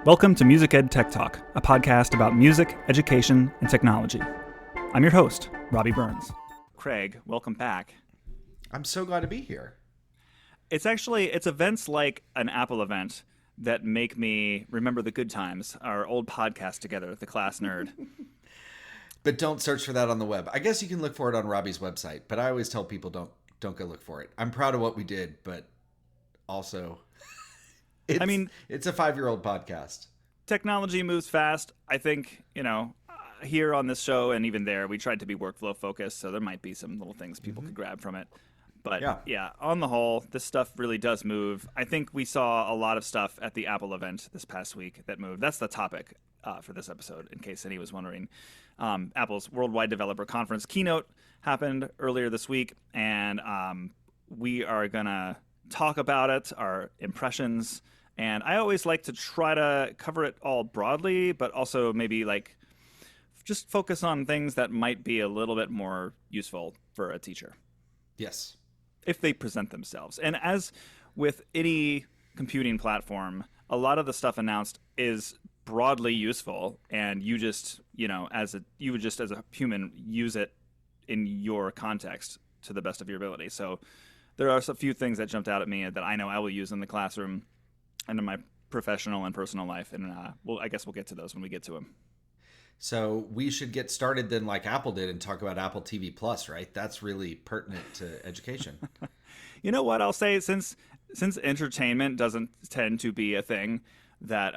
Welcome to Music Ed Tech Talk, a podcast about music, education, and technology. I'm your host, Robbie Burns. Craig, welcome back. I'm so glad to be here. It's events like an Apple event that make me remember the good times, our old podcast together, The Class Nerd. But don't search for that on the web. I guess you can look for it on Robbie's website, but I always tell people don't go look for it. I'm proud of what we did, but also it's a 5-year-old podcast. Technology moves fast. I think, here on this show and even there, we tried to be workflow focused, so there might be some little things people could grab from it. But yeah, on the whole, this stuff really does move. I think we saw a lot of stuff at the Apple event this past week that moved. That's the topic for this episode, in case any was wondering. Apple's Worldwide Developer Conference Keynote happened earlier this week, and we are going to talk about it, our impressions. And I always like to try to cover it all broadly, but also maybe just focus on things that might be a little bit more useful for a teacher. Yes. If they present themselves. And as with any computing platform, a lot of the stuff announced is broadly useful, and you just, as a human, use it in your context to the best of your ability. So there are a few things that jumped out at me that I know I will use in the classroom and in my professional and personal life. And I guess we'll get to those when we get to them. So we should get started then like Apple did and talk about Apple TV Plus, right? That's really pertinent to education. You know what I'll say? Since entertainment doesn't tend to be a thing that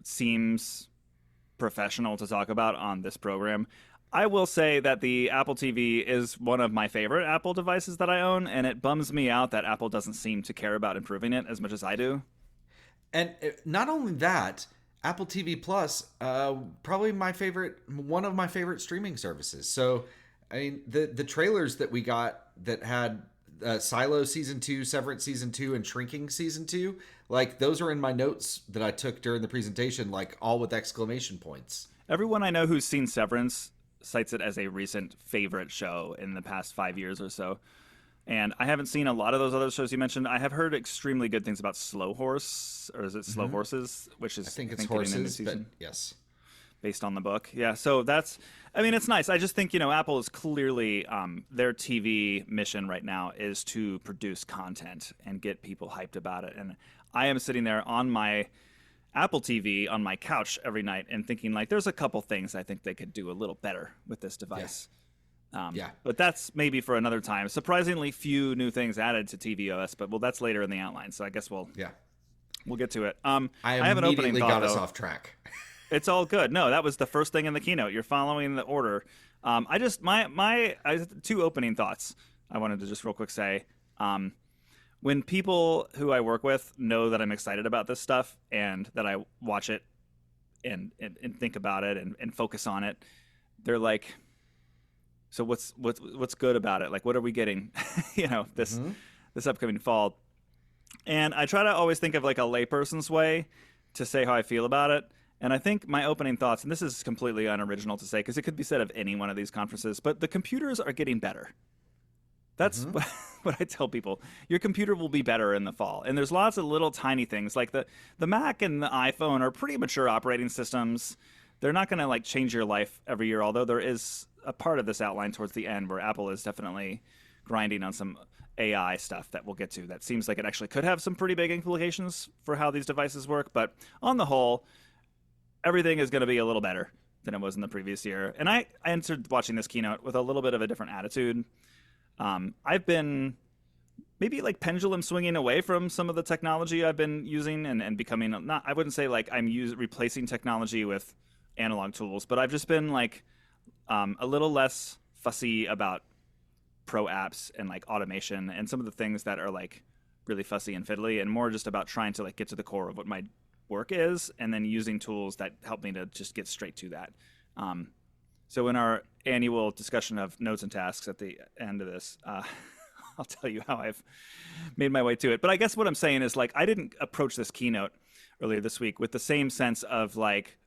seems professional to talk about on this program, I will say that the Apple TV is one of my favorite Apple devices that I own, and it bums me out that Apple doesn't seem to care about improving it as much as I do. And not only that, Apple TV Plus, probably one of my favorite streaming services. So, I mean, the trailers that we got that had Silo Season 2, Severance Season 2, and Shrinking Season 2, those are in my notes that I took during the presentation, all with exclamation points. Everyone I know who's seen Severance cites it as a recent favorite show in the past 5 years or so. And I haven't seen a lot of those other shows you mentioned. I have heard extremely good things about Slow Horse, or is it Slow Horses? Which is, I think it's Horses, but yes. Based on the book. Yeah, so it's nice. I just think, Apple is clearly, their TV mission right now is to produce content and get people hyped about it. And I am sitting there on my Apple TV on my couch every night and thinking, there's a couple things I think they could do a little better with this device. Yeah. But that's maybe for another time. Surprisingly few new things added to tvOS, but that's later in the outline. So I guess we'll get to it. I have an opening thought, got us off track. It's all good. No, that was the first thing in the keynote. You're following the order. I have 2 opening thoughts I wanted to just real quick say. When people who I work with know that I'm excited about this stuff and that I watch it and think about it and focus on it, they're like, so what's good about it? What are we getting, this upcoming fall? And I try to always think of a layperson's way to say how I feel about it. And I think my opening thoughts, and this is completely unoriginal to say because it could be said of any one of these conferences, but the computers are getting better. That's what I tell people. Your computer will be better in the fall. And there's lots of little tiny things like the Mac and the iPhone are pretty mature operating systems. They're not going to change your life every year, although there is a part of this outline towards the end where Apple is definitely grinding on some AI stuff that we'll get to that seems like it actually could have some pretty big implications for how these devices work. But on the whole, everything is going to be a little better than it was in the previous year. And I entered watching this keynote with a little bit of a different attitude. I've been maybe pendulum swinging away from some of the technology I've been using and becoming I wouldn't say I'm replacing technology with analog tools, but I've just been a little less fussy about pro apps and automation and some of the things that are really fussy and fiddly, and more just about trying to get to the core of what my work is and then using tools that help me to just get straight to that. So in our annual discussion of notes and tasks at the end of this, I'll tell you how I've made my way to it. But I guess what I'm saying is I didn't approach this keynote earlier this week with the same sense of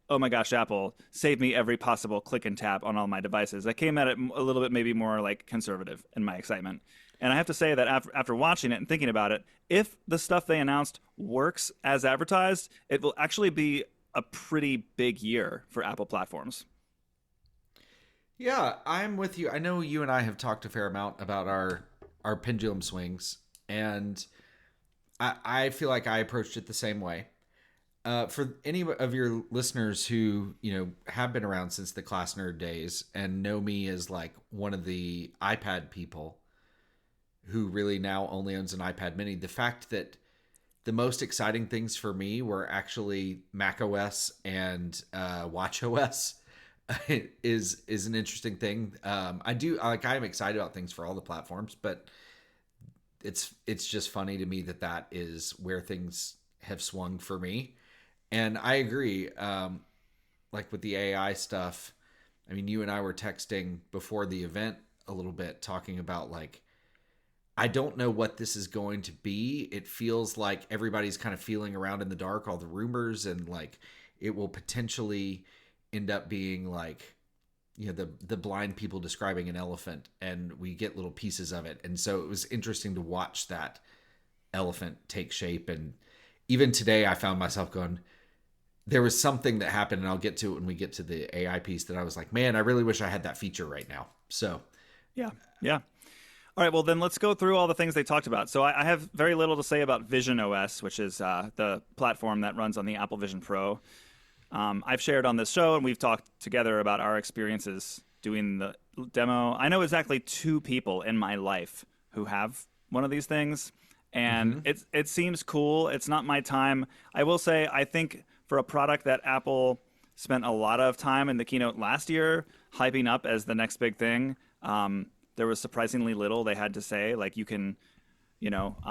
oh my gosh, Apple, save me every possible click and tap on all my devices. I came at it a little bit maybe more conservative in my excitement. And I have to say that after watching it and thinking about it, if the stuff they announced works as advertised, it will actually be a pretty big year for Apple platforms. Yeah, I'm with you. I know you and I have talked a fair amount about our pendulum swings, and I feel like I approached it the same way. For any of your listeners who have been around since the Class Nerd days and know me as like one of the iPad people who really now only owns an iPad Mini, the fact that the most exciting things for me were actually Mac OS and Watch OS is an interesting thing. I'm excited about things for all the platforms, but it's just funny to me that is where things have swung for me. And I agree. Like with the AI stuff, I mean, you and I were texting before the event a little bit, talking about like, I don't know what this is going to be. It feels like everybody's kind of feeling around in the dark, all the rumors, and like it will potentially end up being like, the blind people describing an elephant, and we get little pieces of it. And so it was interesting to watch that elephant take shape. And even today I found myself going, there was something that happened, and I'll get to it when we get to the AI piece, that I was like, man, I really wish I had that feature right now. So Yeah. All right, well, then let's go through all the things they talked about. So I have very little to say about Vision OS, which is the platform that runs on the Apple Vision Pro. I've shared on this show, and we've talked together about our experiences doing the demo. I know exactly 2 people in my life who have one of these things, and it seems cool. It's not my time. I will say, I think for a product that Apple spent a lot of time in the keynote last year hyping up as the next big thing, there was surprisingly little they had to say. Like, you can,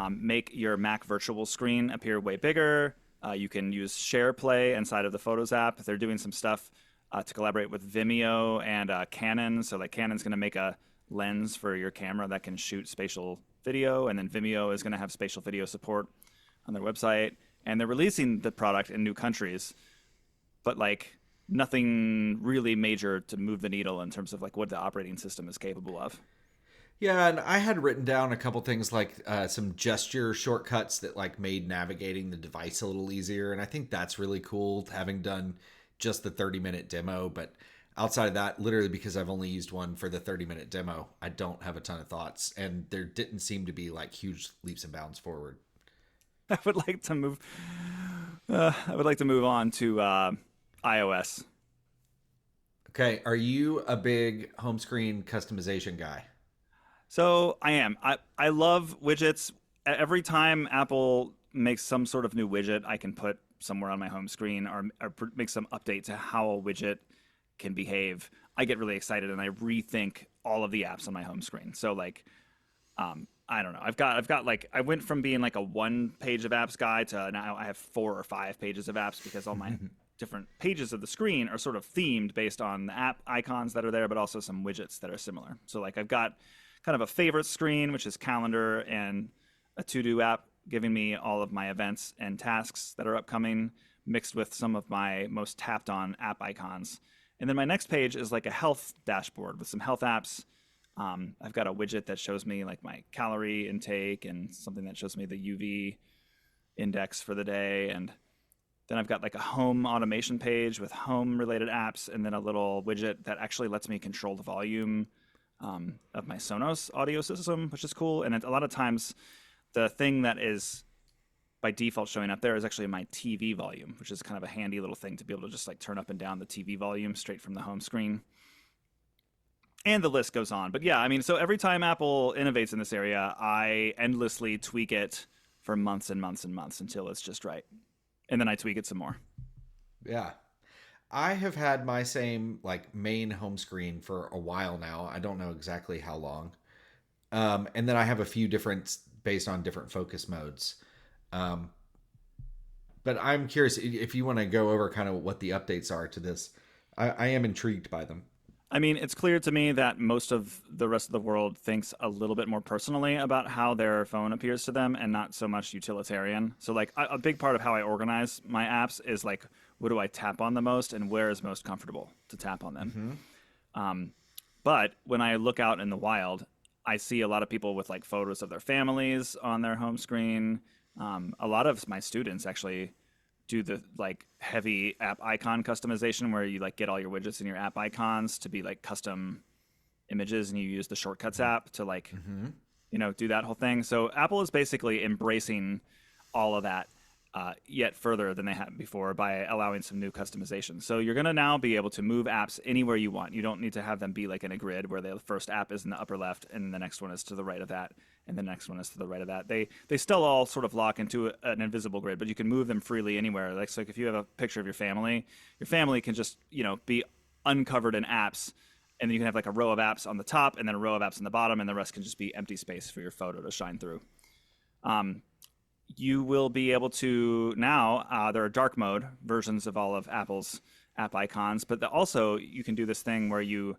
make your Mac virtual screen appear way bigger. You can use Share Play inside of the Photos app. They're doing some stuff to collaborate with Vimeo and Canon. So like Canon's going to make a lens for your camera that can shoot spatial video, and then Vimeo is going to have spatial video support on their website. And they're releasing the product in new countries, but like nothing really major to move the needle in terms of like what the operating system is capable of. yeah, and I had written down a couple things like some gesture shortcuts that like made navigating the device a little easier, and I think that's really cool, having done just the 30-minute demo. But outside of that, literally because I've only used one for the 30-minute demo, I don't have a ton of thoughts, and there didn't seem to be like huge leaps and bounds forward. I would like to move. I would like to move on to iOS. Okay, are you a big home screen customization guy? So I am. I love widgets. Every time Apple makes some sort of new widget I can put somewhere on my home screen, or make some update to how a widget can behave, I get really excited and I rethink all of the apps on my home screen. So like, I don't know. I've got like, I went from being like a 1 page of apps guy to now I have 4 or 5 pages of apps, because all my different pages of the screen are sort of themed based on the app icons that are there, but also some widgets that are similar. So like, I've got kind of a favorite screen, which is calendar, and a to-do app giving me all of my events and tasks that are upcoming, mixed with some of my most tapped on app icons. And then my next page is like a health dashboard with some health apps. I've got a widget that shows me like my calorie intake, and something that shows me the UV index for the day. And then I've got like a home automation page with home related apps, and then a little widget that actually lets me control the volume of my Sonos audio system, which is cool. And a lot of times the thing that is by default showing up there is actually my TV volume, which is kind of a handy little thing to be able to just like turn up and down the TV volume straight from the home screen. And the list goes on. But yeah, I mean, so every time Apple innovates in this area, I endlessly tweak it for months and months and months until it's just right. And then I tweak it some more. Yeah. I have had my same like main home screen for a while now. I don't know exactly how long. And then I have a few different based on different focus modes. But I'm curious if you want to go over kind of what the updates are to this. I am intrigued by them. I mean, it's clear to me that most of the rest of the world thinks a little bit more personally about how their phone appears to them, and not so much utilitarian. So like a big part of how I organize my apps is like, what do I tap on the most and where is most comfortable to tap on them? But when I look out in the wild, I see a lot of people with like photos of their families on their home screen. A lot of my students actually do the like heavy app icon customization where you like get all your widgets and your app icons to be like custom images, and you use the shortcuts app to like do that whole thing. So Apple is basically embracing all of that yet further than they had before by allowing some new customization. So you're going to now be able to move apps anywhere you want. You don't need to have them be like in a grid where the first app is in the upper left and the next one is to the right of that and the next one is to the right of that. They still all sort of lock into an invisible grid, but you can move them freely anywhere. Like, so if you have a picture of your family can just, be uncovered in apps, and then you can have like a row of apps on the top and then a row of apps on the bottom, and the rest can just be empty space for your photo to shine through. You will be able to now, there are dark mode versions of all of Apple's app icons, but also you can do this thing where you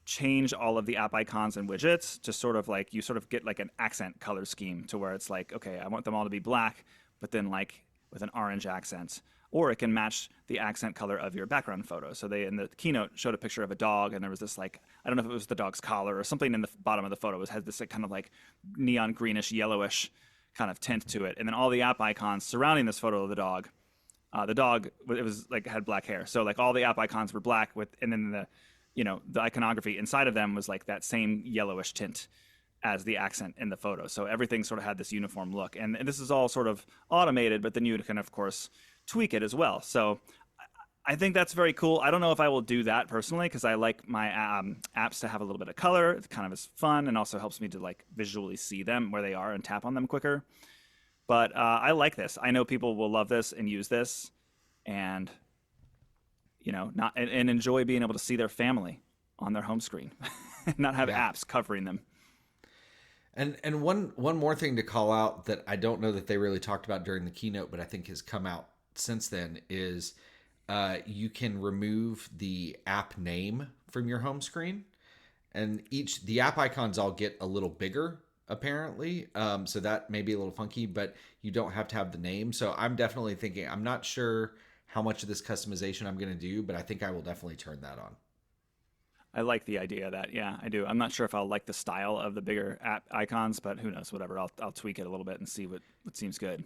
change all of the app icons and widgets to sort of like, you sort of get like an accent color scheme to where it's like, okay, I want them all to be black, but then like with an orange accent, or it can match the accent color of your background photo. So they, in the keynote, showed a picture of a dog, and there was this like, I don't know if it was the dog's collar or something in the bottom of the photo, had this like, kind of like neon greenish, yellowish kind of tint to it. And then all the app icons surrounding this photo of the dog, it was like had black hair. So like all the app icons were black and then the iconography inside of them was like that same yellowish tint as the accent in the photo. So everything sort of had this uniform look. And this is all sort of automated, but then you can, of course, tweak it as well. So I think that's very cool. I don't know if I will do that personally because I like my apps to have a little bit of color. It kind of is fun and also helps me to like visually see them where they are and tap on them quicker. But I like this. I know people will love this and use this, and and enjoy being able to see their family on their home screen, not have apps covering them. And one more thing to call out that I don't know that they really talked about during the keynote, but I think has come out since then is you can remove the app name from your home screen, and the app icons all get a little bigger apparently. So that may be a little funky, but you don't have to have the name. So I'm definitely thinking, I'm not sure how much of this customization I'm going to do, but I think I will definitely turn that on. I like the idea of that. Yeah, I do. I'm not sure if I'll like the style of the bigger app icons, but who knows, whatever. I'll tweak it a little bit and see what seems good.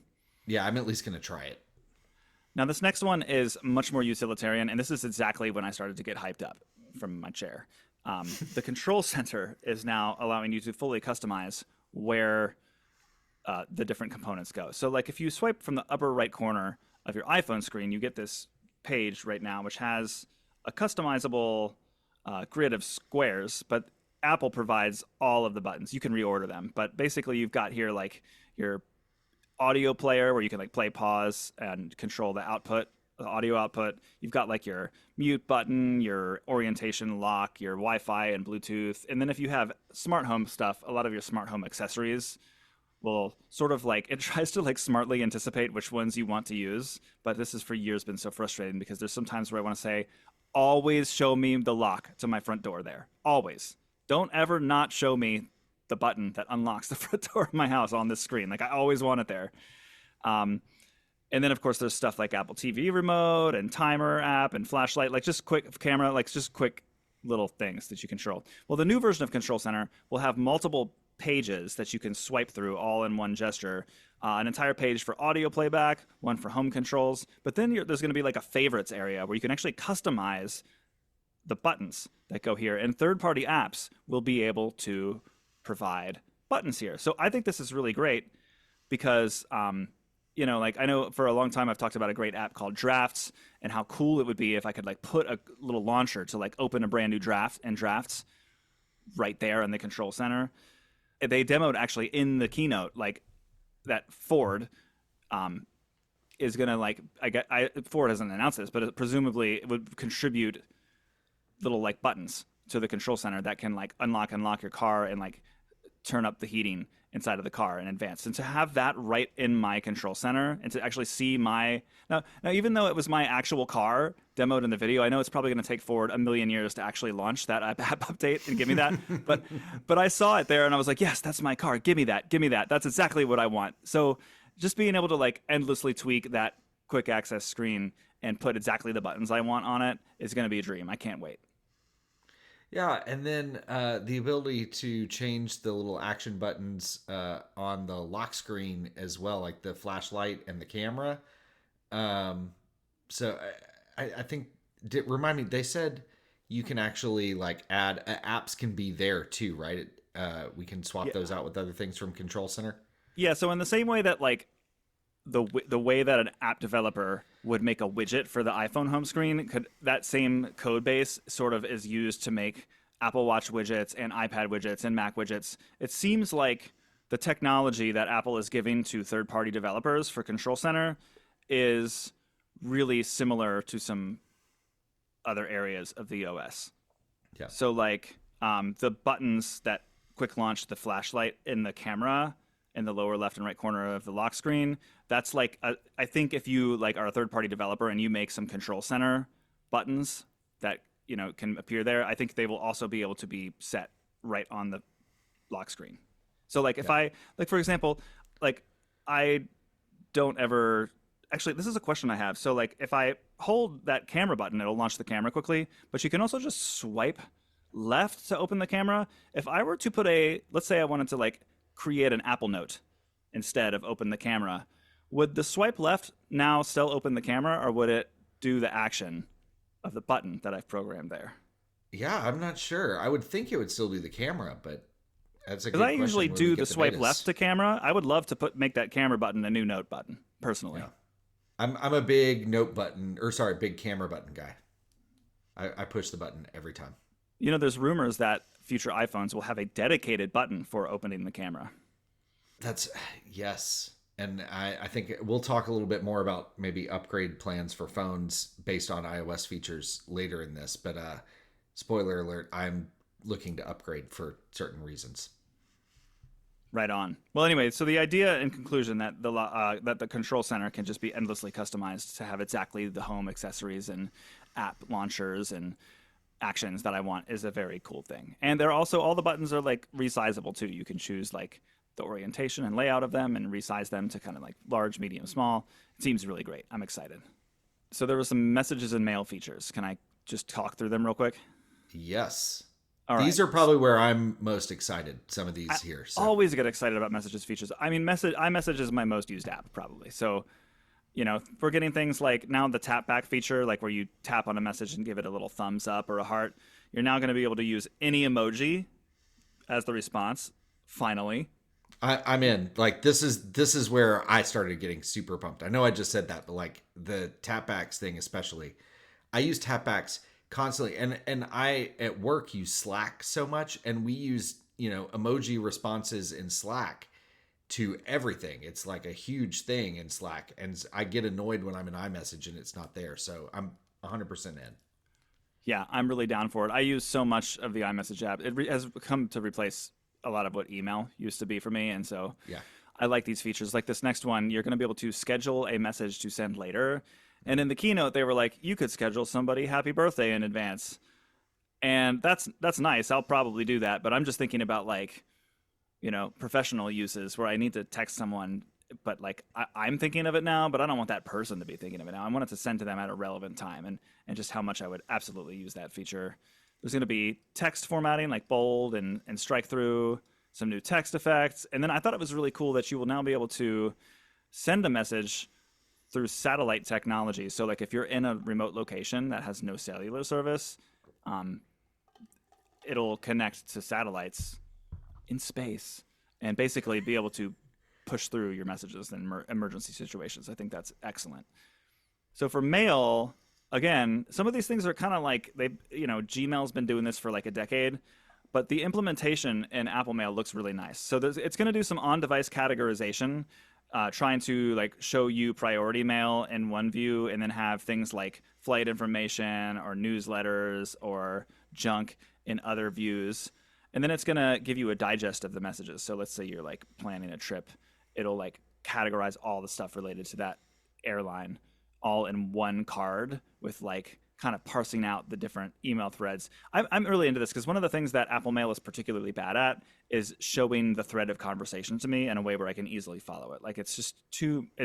Yeah, I'm at least going to try it. Now, this next one is much more utilitarian, and this is exactly when I started to get hyped up from my chair. The control center is now allowing you to fully customize where the different components go. So like if you swipe from the upper right corner of your iPhone screen, you get this page right now which has a customizable grid of squares, but Apple provides all of the buttons. You can reorder them, but basically you've got here like your audio player where you can like play, pause, and control the output, the audio output. You've got like your mute button, your orientation lock, your Wi-Fi and Bluetooth. And then if you have smart home stuff, a lot of your smart home accessories will sort of like, it tries to like smartly anticipate which ones you want to use. But this has for years been so frustrating because there's sometimes where I want to say, always show me the lock to my front door there. Always. Don't ever not show me the button that unlocks the front door of my house on this screen. Like I always want it there. And then of course there's stuff like Apple TV remote and timer app and flashlight, like just quick camera, like just quick little things that you control. Well, the new version of Control Center will have multiple pages that you can swipe through all in one gesture. An entire page for audio playback, one for home controls, but then there's going to be like a favorites area where you can actually customize the buttons that go here, and third-party apps will be able to provide buttons here. So I think this is really great because, like I know for a long time I've talked about a great app called Drafts and how cool it would be if I could like put a little launcher to like open a brand new draft and Drafts right there in the Control Center. They demoed actually in the keynote like that Ford is going to like, Ford hasn't announced this, but presumably it would contribute little like buttons to the Control Center that can like unlock your car and like turn up the heating inside of the car in advance. And to have that right in my Control Center and to actually see now even though it was my actual car demoed in the video, I know it's probably going to take Ford a million years to actually launch that app update and give me that. but I saw it there and I was like, yes, that's my car. Give me that. That's exactly what I want. So just being able to like endlessly tweak that quick access screen and put exactly the buttons I want on it is going to be a dream. I can't wait. Yeah, and then the ability to change the little action buttons on the lock screen as well, like the flashlight and the camera. Um, so I think, remind me, they said you can actually like add apps can be there too, right? We can swap Yeah. those out with other things from Control Center. Yeah, so in the same way that like the way that an app developer would make a widget for the iPhone home screen, could that same code base sort of is used to make Apple Watch widgets and iPad widgets and Mac widgets. It seems like the technology that Apple is giving to third-party developers for Control Center is really similar to some other areas of the OS. Yeah. So like the buttons that quick launch the flashlight in the camera in the lower left and right corner of the lock screen, that's like I think if you like are a third party developer and you make some Control Center buttons that can appear there, I think they will also be able to be set right on the lock screen. So like if I like for example, like I don't ever actually this is a question I have. So like if I hold that camera button, it'll launch the camera quickly, but you can also just swipe left to open the camera. If I were to put let's say I wanted to like create an Apple Note instead of open the camera, would the swipe left now still open the camera, or would it do the action of the button that I've programmed there? Yeah, I'm not sure. I would think it would still do the camera, but that's a Because good I usually question when we do get the swipe betas. left to camera. I would love to make that camera button a new note button, personally. Yeah. I'm a big note button, or sorry, big camera button guy. I push the button every time. There's rumors that future iPhones will have a dedicated button for opening the camera. That's yes. And I think we'll talk a little bit more about maybe upgrade plans for phones based on iOS features later in this. But spoiler alert, I'm looking to upgrade for certain reasons. Right on. Well, anyway, so the idea in conclusion that the Control Center can just be endlessly customized to have exactly the home accessories and app launchers and actions that I want is a very cool thing. And they're also, all the buttons are like resizable too. You can choose like the orientation and layout of them and resize them to kind of like large, medium, small. It seems really great. I'm excited. So there were some messages and mail features. Can I just talk through them real quick? Yes. All right. These are probably where I'm most excited. Some of these here. So. Always get excited about messages features. I mean, iMessage is my most used app probably. So, we're getting things like now the tap back feature, like where you tap on a message and give it a little thumbs up or a heart. You're now going to be able to use any emoji as the response. Finally, I'm in. Like this is where I started getting super pumped. I know I just said that, but like the tapbacks thing especially. I use tapbacks constantly, and I at work use Slack so much, and we use emoji responses in Slack to everything. It's like a huge thing in Slack, and I get annoyed when I'm in iMessage and it's not there. So I'm 100% in. Yeah, I'm really down for it. I use so much of the iMessage app. It has come to replace a lot of what email used to be for me, and so Yeah. I like these features. Like this next one, you're going to be able to schedule a message to send later. And in the keynote, they were like, you could schedule somebody happy birthday in advance. And that's nice. I'll probably do that. But I'm just thinking about like, professional uses where I need to text someone, but like I'm thinking of it now, but I don't want that person to be thinking of it now. I want it to send to them at a relevant time, and just how much I would absolutely use that feature. There's going to be text formatting like bold and strike through, some new text effects. And then I thought it was really cool that you will now be able to send a message through satellite technology. So like if you're in a remote location that has no cellular service, it'll connect to satellites in space and basically be able to push through your messages in emergency situations. I think that's excellent. So for mail, again, some of these things are kind of like Gmail's been doing this for like a decade, but the implementation in Apple Mail looks really nice. So it's going to do some on-device categorization, trying to like show you priority mail in one view and then have things like flight information or newsletters or junk in other views. And then it's going to give you a digest of the messages. So let's say you're like planning a trip. It'll like categorize all the stuff related to that airline all in one card with like kind of parsing out the different email threads. I'm really into this because one of the things that Apple Mail is particularly bad at is showing the thread of conversation to me in a way where I can easily follow it. Like it's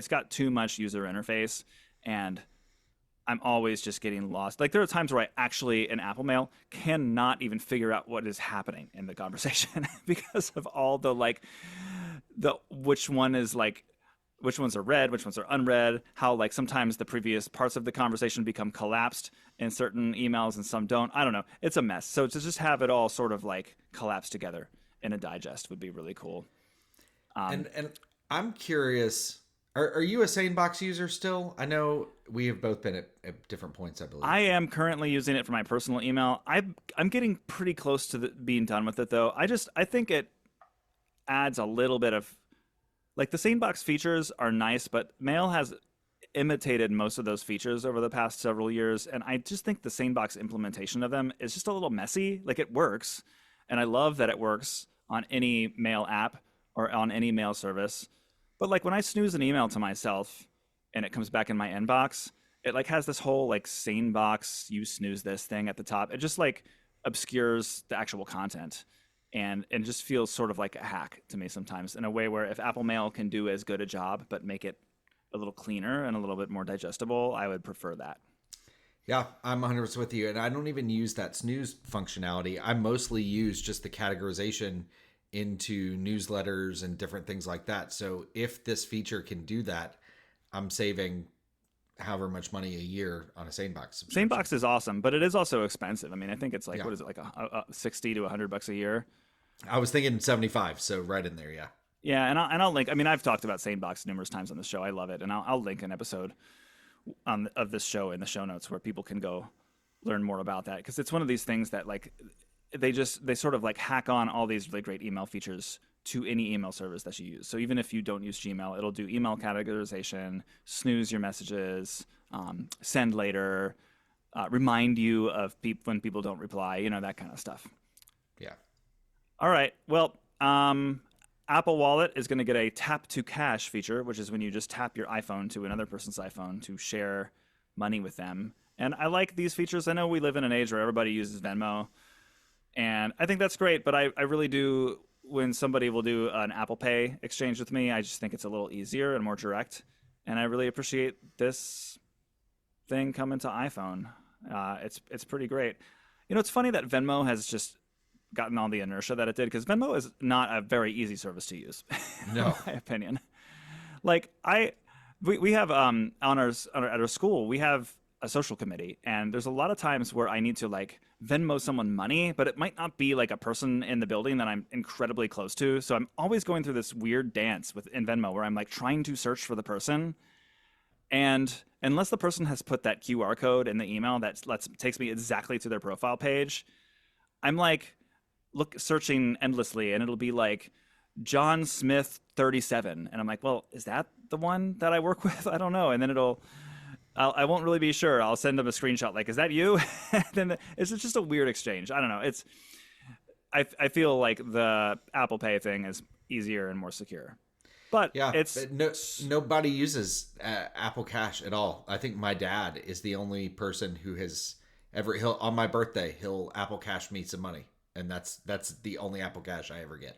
got too much user interface, and I'm always just getting lost. Like there are times where I actually in Apple Mail cannot even figure out what is happening in the conversation because of all the like the which ones are read, which ones are unread, how like sometimes the previous parts of the conversation become collapsed in certain emails and some don't. I don't know. It's a mess. So to just have it all sort of like collapse together in a digest would be really cool. And I'm curious, are you a Sanebox user still? I know we have both been at different points, I believe. I am currently using it for my personal email. I'm getting pretty close to being done with it though. I think it adds a little bit of like the Sanebox features are nice, but Mail has imitated most of those features over the past several years, and I just think the Sanebox implementation of them is just a little messy. Like it works, and I love that it works on any mail app or on any mail service. But like when I snooze an email to myself and it comes back in my inbox, it like has this whole like Sanebox you snooze this thing at the top. It just like obscures the actual content and just feels sort of like a hack to me sometimes in a way where if Apple Mail can do as good a job but make it a little cleaner and a little bit more digestible, I would prefer that. Yeah, I'm 100% with you. And I don't even use that snooze functionality. I mostly use just the categorization into newsletters and different things like that. So if this feature can do that, I'm saving however much money a year on a Sanebox subscription. Sanebox is awesome, but it is also expensive. I mean, I think it's like, what is it, like a 60 to $100 a year? I was thinking 75, so right in there, yeah. Yeah, and I'll link. I mean, I've talked about Sanebox numerous times on the show. I love it, and I'll link an episode of this show in the show notes where people can go learn more about that because it's one of these things that like they sort of like hack on all these really great email features to any email service that you use. So even if you don't use Gmail, it'll do email categorization, snooze your messages, send later, remind you of when people don't reply, you know, that kind of stuff. Yeah. All right. Well, Apple Wallet is going to get a tap to cash feature, which is when you just tap your iPhone to another person's iPhone to share money with them. And I like these features. I know we live in an age where everybody uses Venmo, and I think that's great, but I really do, when somebody will do an Apple Pay exchange with me, I just think it's a little easier and more direct. And I really appreciate this thing coming to iPhone. It's pretty great. You know, it's funny that Venmo has just gotten all the inertia that it did because Venmo is not a very easy service to use, No. in my opinion. Like we have at our school we have a social committee, and there's a lot of times where I need to like Venmo someone money, but it might not be like a person in the building that I'm incredibly close to. So I'm always going through this weird dance in Venmo where I'm like trying to search for the person, and unless the person has put that QR code in the email that takes me exactly to their profile page, I'm like searching endlessly, and it'll be like John Smith 37, and I'm like, well, is that the one that I work with? I don't know. And then I won't really be sure. I'll send them a screenshot like, is that you? Then it's just a weird exchange. I don't know. I feel like the Apple Pay thing is easier and more secure. But yeah, it's nobody uses Apple Cash at all. I think my dad is the only person who has ever on my birthday he'll Apple Cash me some money, and that's the only Apple Cash I ever get.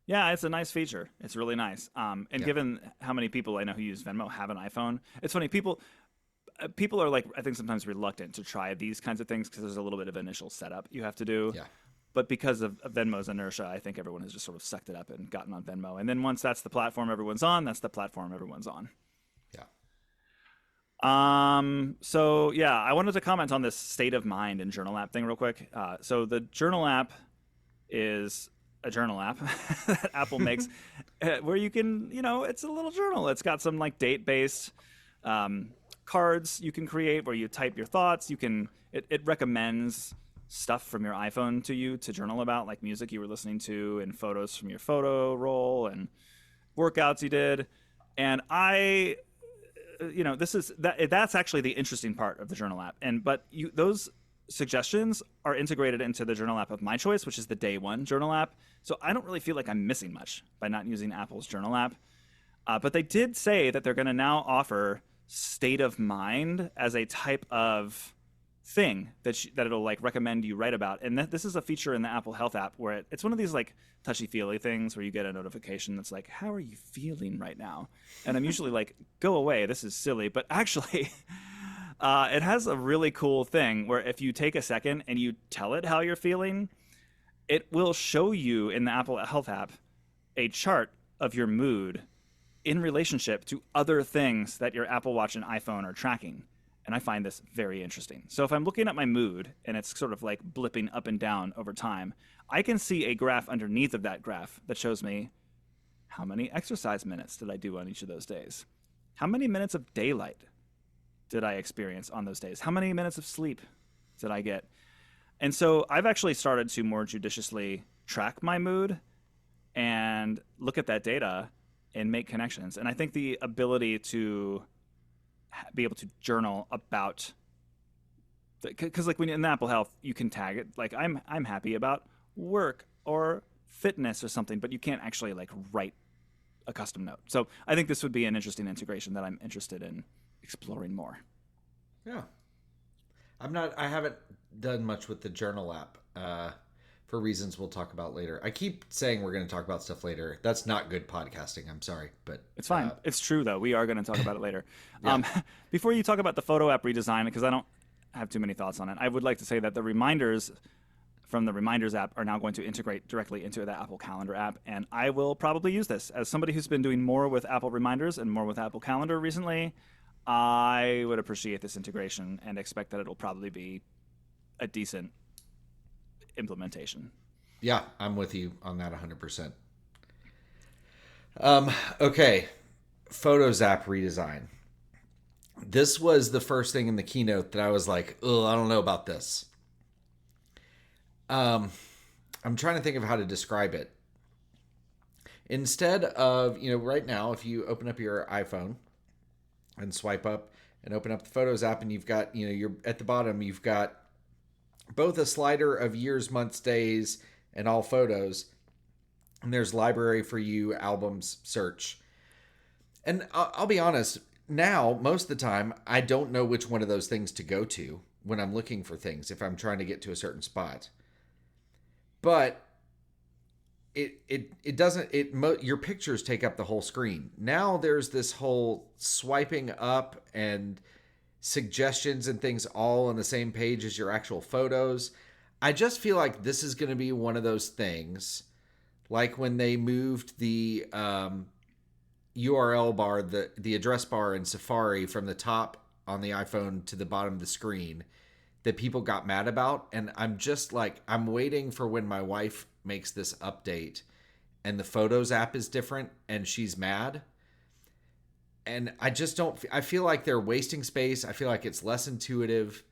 Yeah, it's a nice feature. It's really nice. Given how many people I know who use Venmo have an iPhone, it's funny. People are like, I think sometimes reluctant to try these kinds of things because there's a little bit of initial setup you have to do. Yeah. But because of Venmo's inertia, I think everyone has just sort of sucked it up and gotten on Venmo. And then once that's the platform everyone's on, that's the platform everyone's on. Yeah. So yeah, I wanted to comment on this state of mind and journal app thing real quick. So the journal app is a journal app that Apple makes where you can, it's a little journal. It's got some like date-based cards you can create where you type your thoughts. It recommends stuff from your iPhone to you to journal about, like music you were listening to and photos from your photo roll and workouts you did. And that's actually the interesting part of the journal app. But those suggestions are integrated into the journal app of my choice, which is the Day One journal app. So I don't really feel like I'm missing much by not using Apple's journal app. But they did say that they're going to now offer state of mind as a type of thing that it'll like recommend you write about. And this is a feature in the Apple Health app where it's one of these like touchy-feely things where you get a notification that's like, how are you feeling right now? And I'm usually like, go away, this is silly. But actually, It has a really cool thing where if you take a second and you tell it how you're feeling, it will show you in the Apple Health app a chart of your mood in relationship to other things that your Apple Watch and iPhone are tracking. And I find this very interesting. So if I'm looking at my mood and it's sort of like blipping up and down over time, I can see a graph underneath of that graph that shows me how many exercise minutes did I do on each of those days? How many minutes of daylight did I experience on those days? How many minutes of sleep did I get? And so I've actually started to more judiciously track my mood and look at that data and make connections. And I think the ability to be able to journal about, because like when you're in Apple Health, you can tag it like I'm happy about work or fitness or something, but you can't actually like write a custom note. So I think this would be an interesting integration that I'm interested in exploring more. Yeah. I haven't done much with the journal app for reasons we'll talk about later. I keep saying we're going to talk about stuff later. That's not good podcasting. I'm sorry, but it's fine. It's true though. We are going to talk about it later. Yeah. Before you talk about the photo app redesign, because I don't have too many thoughts on it, I would like to say that the reminders from the Reminders app are now going to integrate directly into the Apple Calendar app, and I will probably use this. As somebody who's been doing more with Apple Reminders and more with Apple Calendar recently, I would appreciate this integration and expect that it'll probably be a decent implementation. Yeah, I'm with you on that 100%. Okay, Photos app redesign. This was the first thing in the keynote that I was like, oh, I don't know about this. I'm trying to think of how to describe it. Instead of, right now, if you open up your iPhone and swipe up and open up the Photos app, and you've got, you're at the bottom, you've got both a slider of years, months, days, and all photos. And there's library for you, albums, search. And I'll be honest, now, most of the time, I don't know which one of those things to go to when I'm looking for things, if I'm trying to get to a certain spot. But it doesn't, your pictures take up the whole screen. Now there's this whole swiping up and suggestions and things all on the same page as your actual photos. I just feel like this is going to be one of those things, like when they moved the URL bar, the address bar in Safari from the top on the iPhone to the bottom of the screen, that people got mad about. And I'm just like, I'm waiting for when my wife makes this update and the Photos app is different and she's mad. And I just don't, I feel like they're wasting space. I feel like it's less intuitive.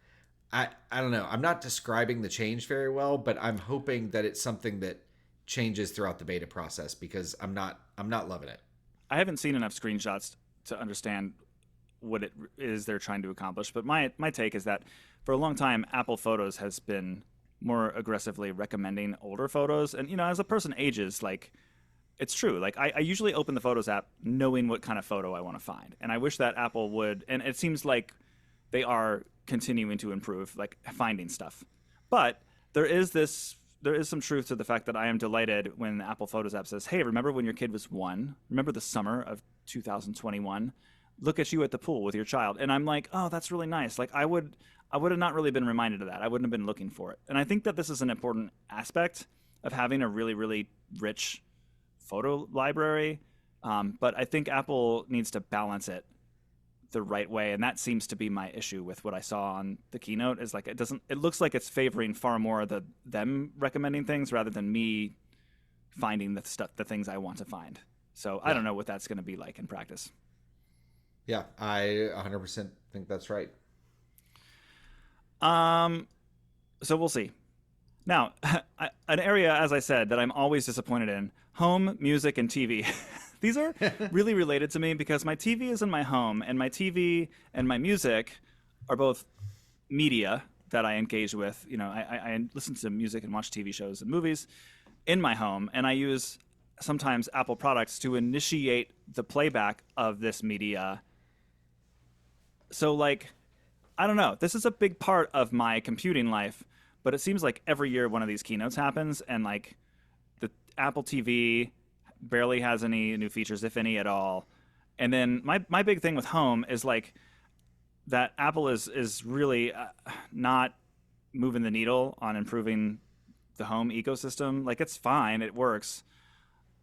I don't know. I'm not describing the change very well, but I'm hoping that it's something that changes throughout the beta process, because I'm not loving it. I haven't seen enough screenshots to understand what it is they're trying to accomplish, but my take is that for a long time, Apple Photos has been more aggressively recommending older photos. And, as a person ages, like, it's true. Like, I usually open the Photos app knowing what kind of photo I want to find. And I wish that Apple would, and it seems like they are continuing to improve, like, finding stuff. But there is some truth to the fact that I am delighted when the Apple Photos app says, hey, remember when your kid was 1? Remember the summer of 2021? Look at you at the pool with your child. And I'm like, oh, that's really nice. Like, I would have not really been reminded of that. I wouldn't have been looking for it. And I think that this is an important aspect of having a really, really rich photo library. But I think Apple needs to balance it the right way. And that seems to be my issue with what I saw on the keynote, is like, it looks like it's favoring far more them recommending things rather than me finding the things I want to find. So I don't know what that's going to be like in practice. Yeah, I 100% think that's right. So we'll see. Now, an area, as I said, that I'm always disappointed in: home, music, and TV. These are really related to me because my TV is in my home, and my TV and my music are both media that I engage with. I listen to music and watch TV shows and movies in my home, and I use sometimes Apple products to initiate the playback of this media. So, like, I don't know. This is a big part of my computing life, but it seems like every year one of these keynotes happens, and like the Apple TV barely has any new features, if any at all. And then my big thing with home is like that Apple is really not moving the needle on improving the home ecosystem. Like it's fine, it works,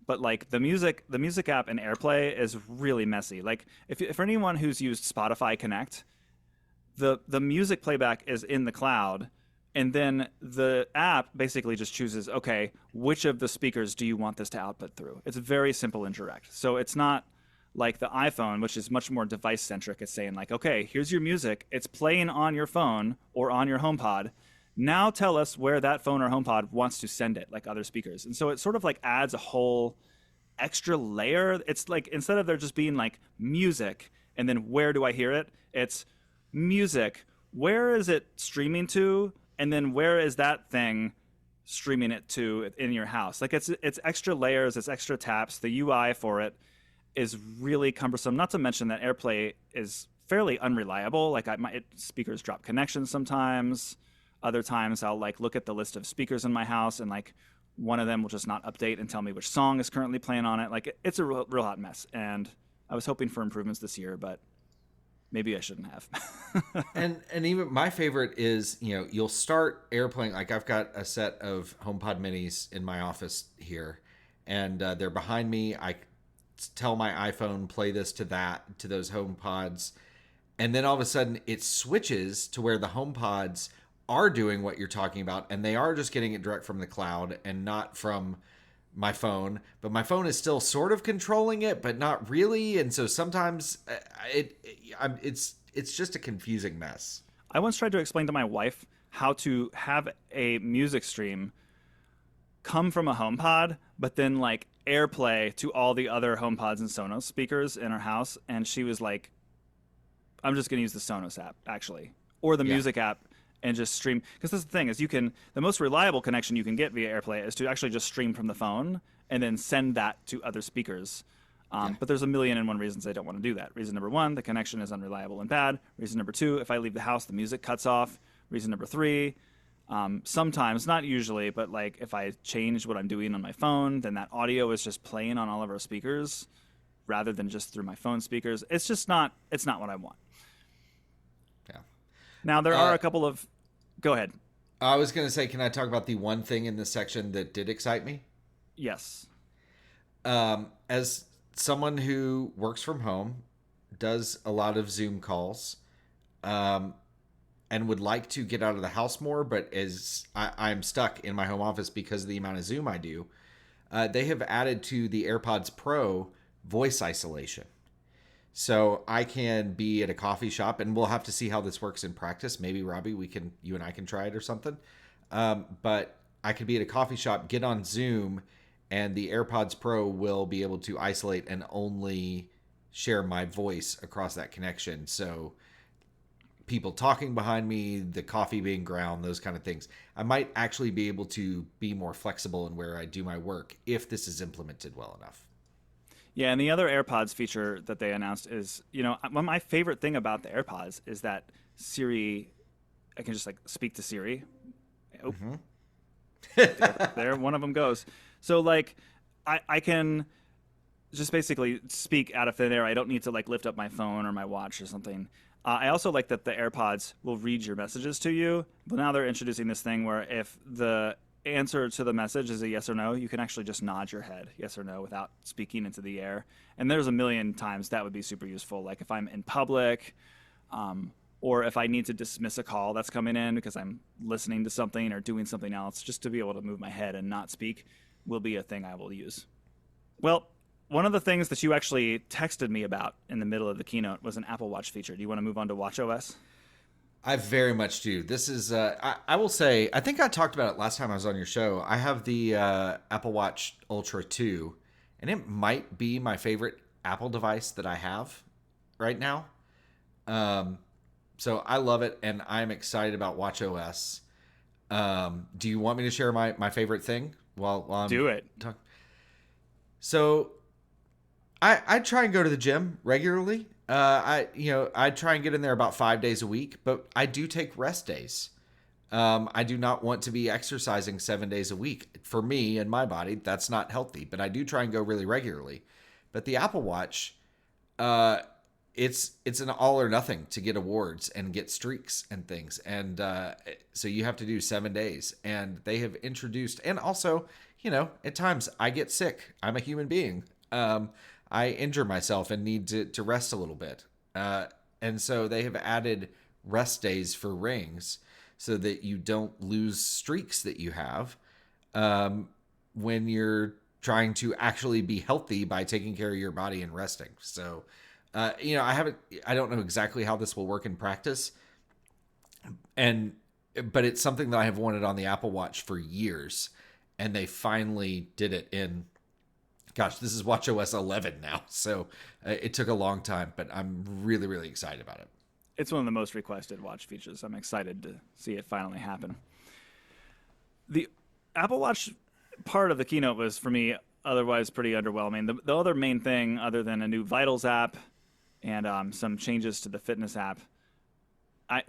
but like the music app and AirPlay is really messy. Like if for anyone who's used Spotify Connect, the music playback is in the cloud, and then the app basically just chooses, okay, which of the speakers do you want this to output through. It's very simple and direct. So it's not like the iPhone, which is much more device centric. It's saying like, okay, here's your music, it's playing on your phone or on your HomePod. Now tell us where that phone or HomePod wants to send it, like other speakers. And so it sort of like adds a whole extra layer. It's like instead of there just being like music and then where do I hear it, it's music, where is it streaming to, and then where is that thing streaming it to in your house. Like it's extra layers, it's extra taps. The UI for it is really cumbersome. Not to mention that AirPlay is fairly unreliable. Like speakers drop connections sometimes. Other times I'll like look at the list of speakers in my house and like one of them will just not update and tell me which song is currently playing on it. Like it's a real hot mess. And I was hoping for improvements this year, but maybe I shouldn't have. and even my favorite is, you'll start AirPlaying. Like I've got a set of HomePod minis in my office here, and they're behind me. I tell my iPhone, play this to those HomePods, and then all of a sudden it switches to where the HomePods are doing what you're talking about, and they are just getting it direct from the cloud and not from my phone. But my phone is still sort of controlling it, but not really. And so sometimes it's just a confusing mess. I once tried to explain to my wife how to have a music stream come from a HomePod, but then like AirPlay to all the other HomePods and Sonos speakers in our house, and she was like, "I'm just going to use the Sonos app, actually, or the music app, and just stream." Because that's the thing is, the most reliable connection you can get via AirPlay is to actually just stream from the phone and then send that to other speakers. But there's a million and one reasons I don't want to do that. Reason number one, the connection is unreliable and bad. Reason number two, if I leave the house, the music cuts off. Reason number three, sometimes, not usually, but like if I change what I'm doing on my phone, then that audio is just playing on all of our speakers rather than just through my phone speakers. It's not what I want. Yeah. Now there are a couple of, go ahead. I was going to say, can I talk about the one thing in this section that did excite me? Yes. As someone who works from home, does a lot of Zoom calls, and would like to get out of the house more, but I'm stuck in my home office because of the amount of Zoom I do, they have added to the AirPods Pro voice isolation. So I can be at a coffee shop, and we'll have to see how this works in practice. Maybe, Robbie, you and I can try it or something. But I could be at a coffee shop, get on Zoom, and the AirPods Pro will be able to isolate and only share my voice across that connection. So people talking behind me, the coffee being ground, those kind of things. I might actually be able to be more flexible in where I do my work if this is implemented well enough. Yeah, and the other AirPods feature that they announced is, my favorite thing about the AirPods is that Siri, I can just like speak to Siri. Oh, there, one of them goes. So like, I can just basically speak out of thin air. I don't need to like lift up my phone or my watch or something. I also like that the AirPods will read your messages to you. But now they're introducing this thing where if the answer to the message is a yes or no, you can actually just nod your head yes or no without speaking into the air. And there's a million times that would be super useful. Like if I'm in public, or if I need to dismiss a call that's coming in because I'm listening to something or doing something else, just to be able to move my head and not speak will be a thing I will use. Well, one of the things that you actually texted me about in the middle of the keynote was an Apple Watch feature. Do you want to move on to watchOS? I very much do. This is, I will say, I think I talked about it last time I was on your show. I have the Apple Watch Ultra 2, and it might be my favorite Apple device that I have right now. So I love it, and I'm excited about watchOS. Do you want me to share my favorite thing while I'm do it? So I try and go to the gym regularly. I try and get in there about 5 days a week, but I do take rest days. I do not want to be exercising 7 days a week. For me and my body, that's not healthy, but I do try and go really regularly. But the Apple Watch, it's an all or nothing to get awards and get streaks and things, and so you have to do 7 days, and they have introduced, and also, at times I get sick. I'm a human being. I injure myself and need to rest a little bit, and so they have added rest days for rings so that you don't lose streaks that you have when you're trying to actually be healthy by taking care of your body and resting. So, I don't know exactly how this will work in practice, but it's something that I have wanted on the Apple Watch for years, and they finally did it in, gosh, this is WatchOS 11 now. So it took a long time, but I'm really, really excited about it. It's one of the most requested watch features. I'm excited to see it finally happen. The Apple Watch part of the keynote was, for me, otherwise pretty underwhelming. The other main thing, other than a new Vitals app and some changes to the fitness app,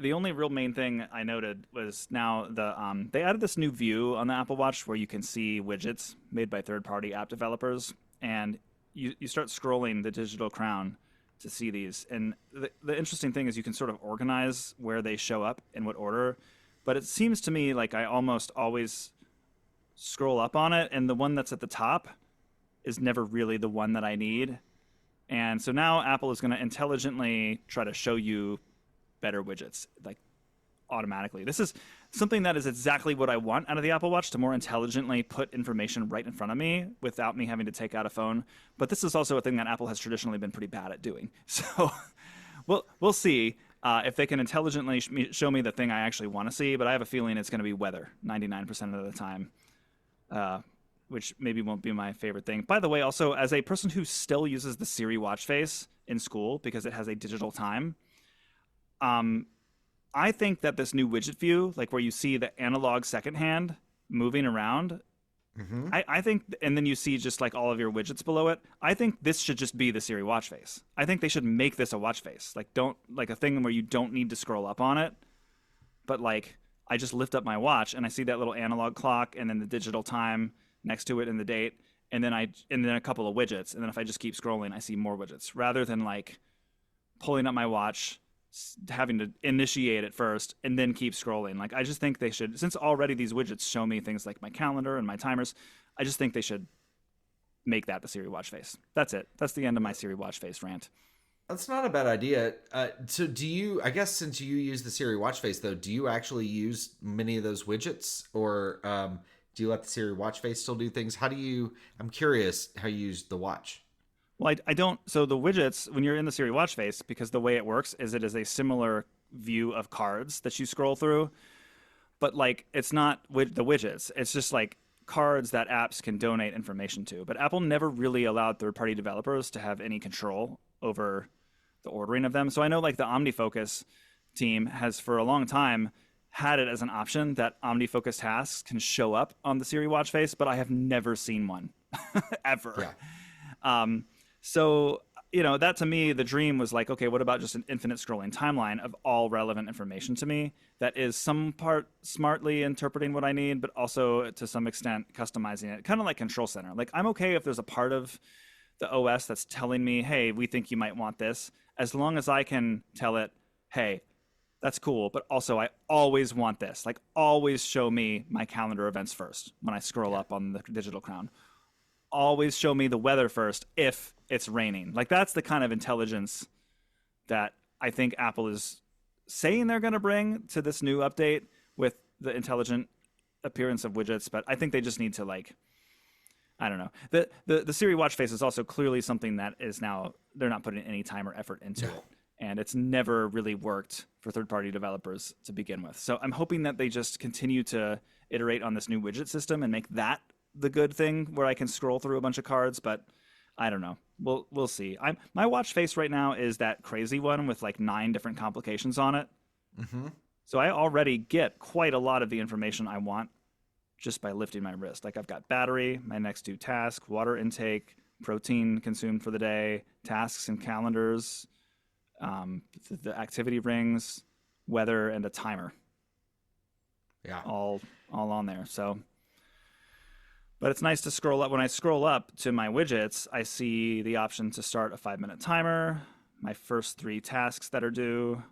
the only real main thing I noted was now they added this new view on the Apple Watch where you can see widgets made by third-party app developers, and you start scrolling the digital crown to see these. And the interesting thing is you can sort of organize where they show up in what order, but it seems to me like I almost always scroll up on it, and the one that's at the top is never really the one that I need. And so now Apple is going to intelligently try to show you better widgets, like automatically. This is something that is exactly what I want out of the Apple Watch, to more intelligently put information right in front of me without me having to take out a phone. But this is also a thing that Apple has traditionally been pretty bad at doing. So we'll see if they can intelligently show me the thing I actually want to see. But I have a feeling it's going to be weather 99% of the time, which maybe won't be my favorite thing. By the way, also, as a person who still uses the Siri watch face in school because it has a digital time, I think that this new widget view, like where you see the analog second hand moving around, I think, and then you see just like all of your widgets below it, I think this should just be the Siri watch face. I think they should make this a watch face. Like a thing where you don't need to scroll up on it, but like I just lift up my watch and I see that little analog clock and then the digital time next to it and the date, and then a couple of widgets, and then if I just keep scrolling, I see more widgets, rather than like pulling up my watch, having to initiate it first and then keep scrolling. Like, I just think they should, since already these widgets show me things like my calendar and my timers, I just think they should make that the Siri watch face. That's it. That's the end of my Siri watch face rant. That's not a bad idea. So do you, I guess since you use the Siri watch face though, do you actually use many of those widgets, or do you let the Siri watch face still do things? I'm curious how you use the watch. Well, I don't. So the widgets, when you're in the Siri watch face, because the way it works is it is a similar view of cards that you scroll through, but like it's not the widgets. It's just like cards that apps can donate information to. But Apple never really allowed third-party developers to have any control over the ordering of them. So I know like the OmniFocus team has for a long time had it as an option that OmniFocus tasks can show up on the Siri watch face, but I have never seen one ever. Yeah. So, that to me, the dream was like, okay, what about just an infinite scrolling timeline of all relevant information to me that is some part smartly interpreting what I need, but also to some extent customizing it, kind of like Control Center. Like, I'm okay if there's a part of the OS that's telling me, hey, we think you might want this, as long as I can tell it, hey, that's cool, but also I always want this. Like, always show me my calendar events first when I scroll up on the digital crown. Always show me the weather first if it's raining. Like, that's the kind of intelligence that I think Apple is saying they're going to bring to this new update with the intelligent appearance of widgets. But I think they just need to, like, I don't know. The Siri watch face is also clearly something that is now, they're not putting any time or effort into it. And it's never really worked for third-party developers to begin with. So I'm hoping that they just continue to iterate on this new widget system and make that the good thing where I can scroll through a bunch of cards, but I don't know. We'll see. My watch face right now is that crazy one with like 9 different complications on it. So I already get quite a lot of the information I want just by lifting my wrist. Like, I've got battery, my next 2 tasks, water intake, protein consumed for the day, tasks and calendars, the activity rings, weather, and a timer. Yeah. All on there. So, but it's nice to scroll up. When I scroll up to my widgets, I see the option to start a 5-minute timer, my first 3 tasks that are due,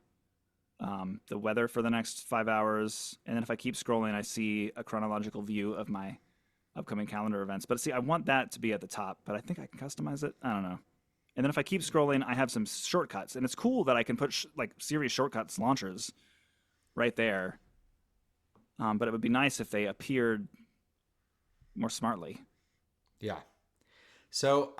the weather for the next 5 hours, and then if I keep scrolling, I see a chronological view of my upcoming calendar events. But see, I want that to be at the top, but I think I can customize it. I don't know. And then if I keep scrolling, I have some shortcuts, and it's cool that I can put like Siri shortcuts launchers right there. But it would be nice if they appeared more smartly. Yeah. So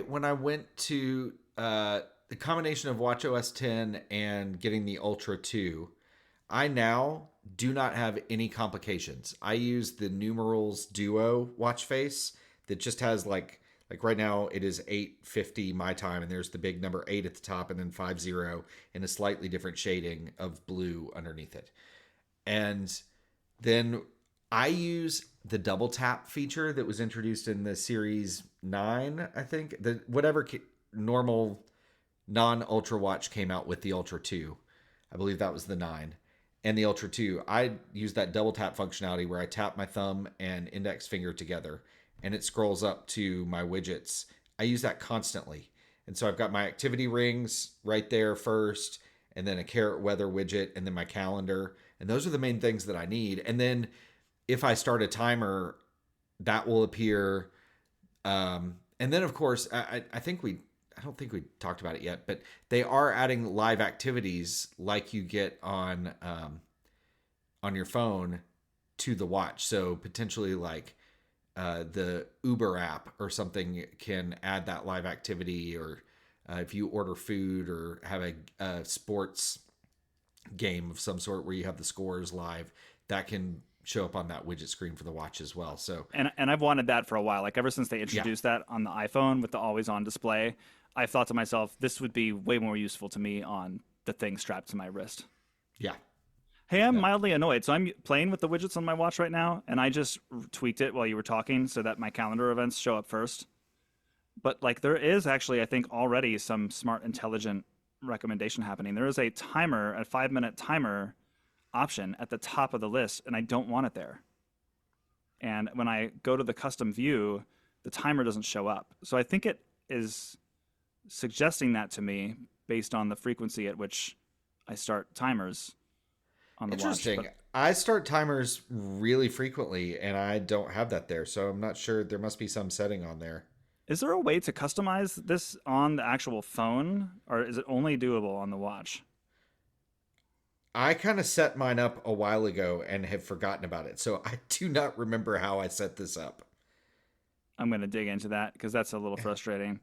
when I went to the combination of watchOS 10 and getting the Ultra 2, I now do not have any complications. I use the numerals duo watch face that just has like right now it is 8:50 my time, and there's the big number 8 at the top and then 50 in a slightly different shading of blue underneath it. And then I use the double tap feature that was introduced in the Series 9, I think. The whatever normal non-Ultra watch came out with the Ultra 2. I believe that was the 9. And the Ultra 2, I use that double tap functionality where I tap my thumb and index finger together and it scrolls up to my widgets. I use that constantly. And so I've got my activity rings right there first, and then a carrot weather widget, and then my calendar. And those are the main things that I need. And then if I start a timer, that will appear. And then, of course, I don't think we talked about it yet, but they are adding live activities like you get on your phone to the watch. So potentially like the Uber app or something can add that live activity, or if you order food or have a sports game of some sort where you have the scores live, that can show up on that widget screen for the watch as well. So and I've wanted that for a while. Like ever since they introduced that on the iPhone with the always on display, I've thought to myself, this would be way more useful to me on the thing strapped to my wrist. Yeah. Hey, I'm mildly annoyed. So I'm playing with the widgets on my watch right now, and I just tweaked it while you were talking so that my calendar events show up first. But like there is actually, I think, already some smart, intelligent recommendation happening. There is a timer, a 5-minute timer option at the top of the list, and I don't want it there. And when I go to the custom view, the timer doesn't show up. So I think it is suggesting that to me based on the frequency at which I start timers on the Interesting. watch. I start timers really frequently, and I don't have that there, so I'm not sure. There must be some setting on there. Is there a way to customize this on the actual phone, or is it only doable on the watch? I kind of set mine up a while ago and have forgotten about it, so I do not remember how I set this up. I'm going to dig into that because that's a little frustrating.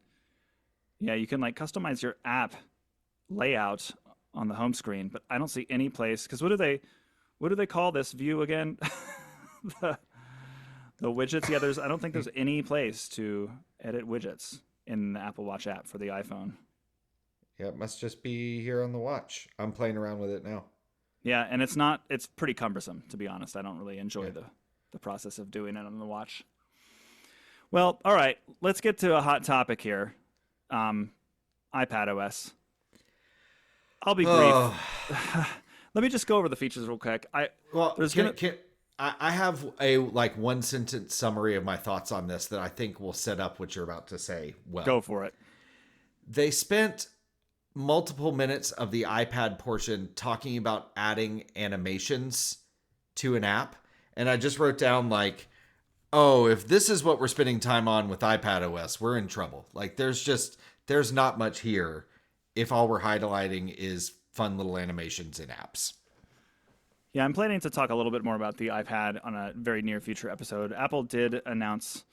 Yeah, you can like customize your app layout on the home screen, but I don't see any place. Because what do they call this view again? the widgets. Yeah, I don't think there's any place to edit widgets in the Apple Watch app for the iPhone. Yeah, it must just be here on the watch. I'm playing around with it now. Yeah, and it's pretty cumbersome, to be honest. I don't really enjoy the process of doing it on the watch. Well, all right, let's get to a hot topic here. iPadOS. I'll be brief. Let me just go over the features real quick. I have a like 1-sentence summary of my thoughts on this that I think will set up what you're about to say well. Go for it. They spent multiple minutes of the iPad portion talking about adding animations to an app, and I just wrote down like, oh, if this is what we're spending time on with iPadOS, we're in trouble. Like there's not much here if all we're highlighting is fun little animations in apps. Yeah, I'm planning to talk a little bit more about the iPad on a very near future episode. Apple did announce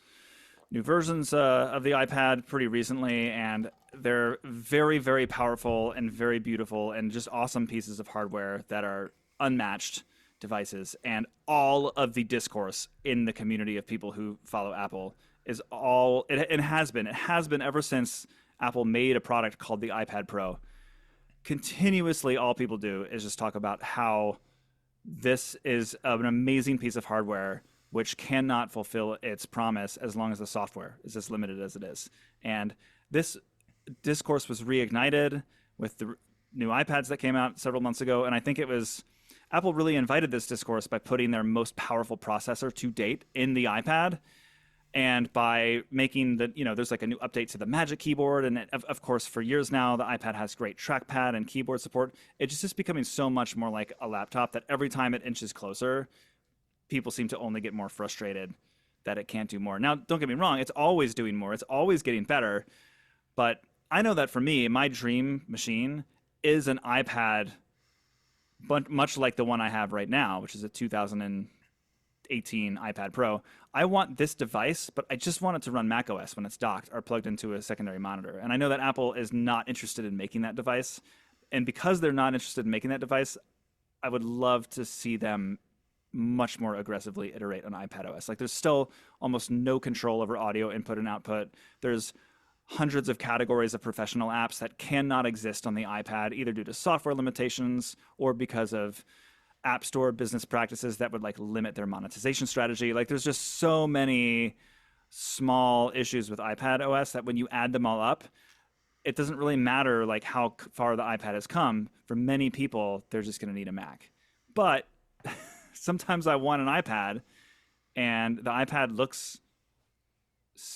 new versions of the iPad pretty recently, and they're very, very powerful and very beautiful and just awesome pieces of hardware that are unmatched devices. And all of the discourse in the community of people who follow Apple is it has been ever since Apple made a product called the iPad Pro. Continuously, all people do is just talk about how this is an amazing piece of hardware which cannot fulfill its promise as long as the software is as limited as it is. And this discourse was reignited with the new iPads that came out several months ago. And I think Apple really invited this discourse by putting their most powerful processor to date in the iPad. And by making there's like a new update to the Magic Keyboard, and of course, for years now, the iPad has great trackpad and keyboard support. It's just becoming so much more like a laptop that every time it inches closer, people seem to only get more frustrated that it can't do more. Now, don't get me wrong, it's always doing more, it's always getting better. But I know that for me, my dream machine is an iPad, but much like the one I have right now, which is a 2018 iPad Pro. I want this device, but I just want it to run macOS when it's docked or plugged into a secondary monitor. And I know that Apple is not interested in making that device. And because they're not interested in making that device, I would love to see them much more aggressively iterate on iPadOS. Like, there's still almost no control over audio input and output. There's hundreds of categories of professional apps that cannot exist on the iPad, either due to software limitations or because of App Store business practices that would like limit their monetization strategy. Like, there's just so many small issues with iPad OS that when you add them all up, it doesn't really matter like how far the iPad has come. For many people, they're just going to need a Mac. But sometimes I want an iPad, and the iPad looks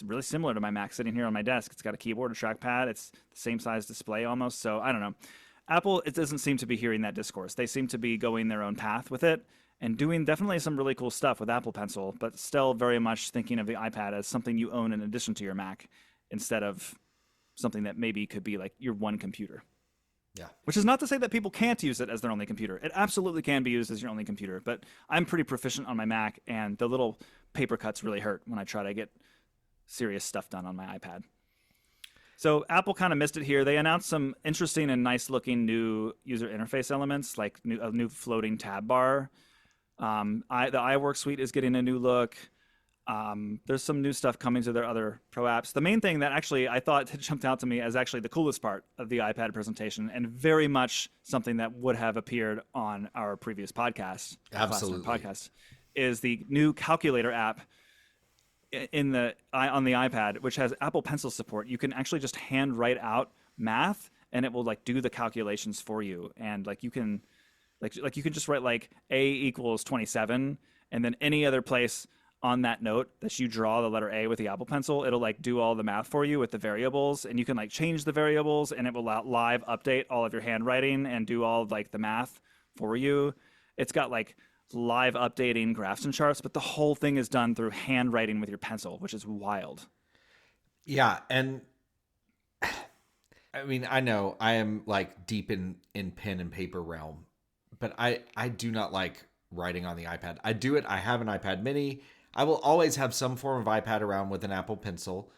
really similar to my Mac sitting here on my desk. It's got a keyboard, a trackpad. It's the same size display almost. So I don't know. Apple, it doesn't seem to be hearing that discourse. They seem to be going their own path with it and doing definitely some really cool stuff with Apple Pencil, but still very much thinking of the iPad as something you own in addition to your Mac instead of something that maybe could be like your one computer. Yeah. Which is not to say that people can't use it as their only computer. It absolutely can be used as your only computer, but I'm pretty proficient on my Mac, and the little paper cuts really hurt when I try to get serious stuff done on my iPad. So Apple kind of missed it here. They announced some interesting and nice-looking new user interface elements, like a new floating tab bar. The iWork suite is getting a new look. There's some new stuff coming to their other Pro apps. The main thing that actually I thought jumped out to me as actually the coolest part of the iPad presentation, and very much something that would have appeared on our previous podcast, Absolutely, podcast, is the new calculator app on the iPad, which has Apple Pencil support. You can actually just hand write out math, and it will like do the calculations for you. And like you can just write like A equals 27, and then any other place on that note that you draw the letter A with the Apple Pencil, it'll like do all the math for you with the variables, and you can like change the variables, and it will live update all of your handwriting and do all of, like the math for you. It's got like live updating graphs and charts, but the whole thing is done through handwriting with your pencil, which is wild. Yeah, and I mean, I know I am like deep in pen and paper realm, but I do not like writing on the iPad. I do it. I have an iPad mini. I will always have some form of iPad around with an Apple Pencil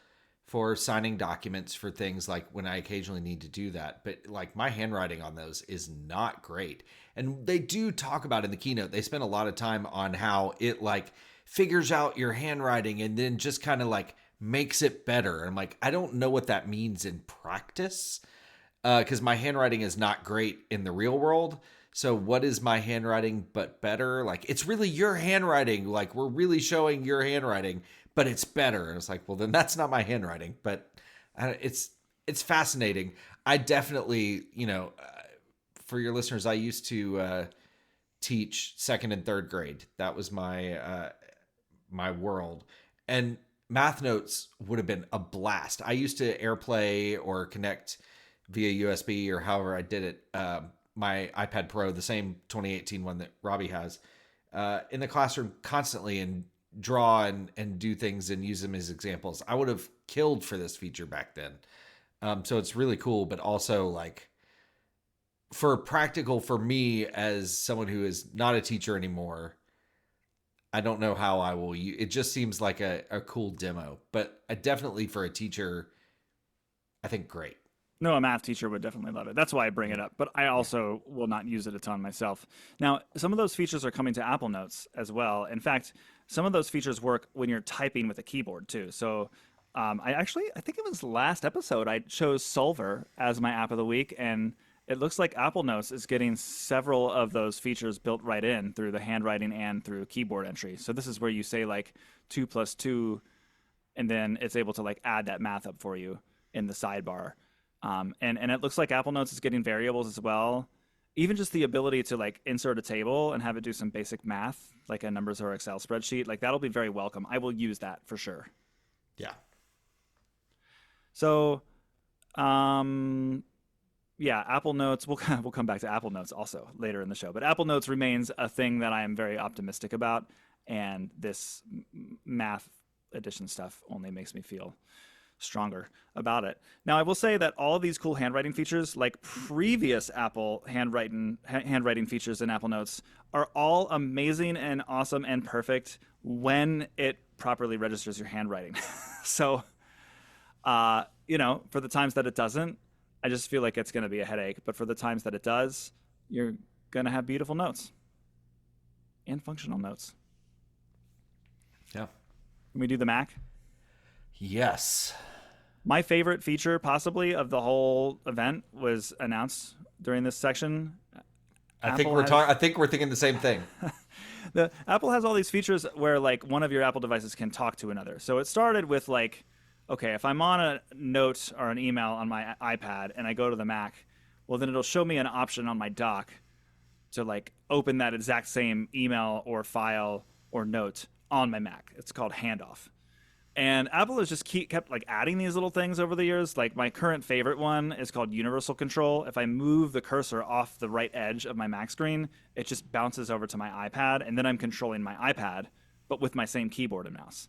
for signing documents, for things like when I occasionally need to do that. But like my handwriting on those is not great. And they do talk about in the keynote, they spend a lot of time on how it like figures out your handwriting and then just kind of like makes it better. And I'm like, I don't know what that means in practice, because my handwriting is not great in the real world. So what is my handwriting but better? Like, it's really your handwriting. Like, we're really showing your handwriting, but it's better. And it's like, well, then that's not my handwriting. But it's fascinating. I definitely, for your listeners, I used to teach second and third grade. That was my my world. And math notes would have been a blast. I used to AirPlay or connect via USB or however I did it. My iPad Pro, the same 2018 one that Robbie has, in the classroom constantly, and draw and do things and use them as examples. I would have killed for this feature back then. So it's really cool, but also like for practical for me as someone who is not a teacher anymore, I don't know how I will use it. Just seems like a cool demo, but definitely for a teacher, I think great. No, a math teacher would definitely love it. That's why I bring it up. But I also will not use it a ton myself. Now, some of those features are coming to Apple Notes as well. In fact, some of those features work when you're typing with a keyboard too. So I think it was last episode, I chose Solver as my app of the week. And it looks like Apple Notes is getting several of those features built right in through the handwriting and through keyboard entry. So this is where you say like 2 + 2, and then it's able to like add that math up for you in the sidebar. And it looks like Apple Notes is getting variables as well. Even just the ability to like insert a table and have it do some basic math, like a numbers or Excel spreadsheet, like that'll be very welcome. I will use that for sure. Yeah. So, yeah, Apple Notes. We'll come back to Apple Notes also later in the show. But Apple Notes remains a thing that I am very optimistic about, and this math edition stuff only makes me feel stronger about it. Now, I will say that all of these cool handwriting features, like previous Apple handwriting features in Apple Notes, are all amazing and awesome and perfect when it properly registers your handwriting. So, for the times that it doesn't, I just feel like it's going to be a headache. But for the times that it does, you're going to have beautiful notes and functional notes. Yeah. Can we do the Mac? Yes. My favorite feature, possibly, of the whole event was announced during this section. I think we're thinking the same thing. Apple has all these features where like one of your Apple devices can talk to another. So it started with like, okay, if I'm on a note or an email on my iPad and I go to the Mac, well, then it'll show me an option on my dock to like open that exact same email or file or note on my Mac. It's called Handoff. And Apple has just kept like adding these little things over the years. Like my current favorite one is called Universal Control. If I move the cursor off the right edge of my Mac screen, it just bounces over to my iPad, and then I'm controlling my iPad, but with my same keyboard and mouse.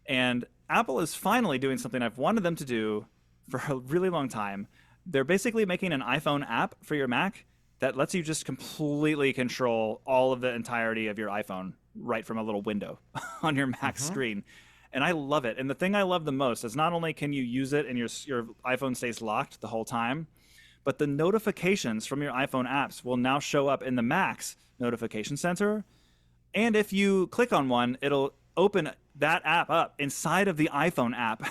And Apple is finally doing something I've wanted them to do for a really long time. They're basically making an iPhone app for your Mac that lets you just completely control all of the entirety of your iPhone right from a little window on your Mac screen. And I love it. And the thing I love the most is not only can you use it and your iPhone stays locked the whole time, but the notifications from your iPhone apps will now show up in the Mac's notification center. And if you click on one, it'll open that app up inside of the iPhone app.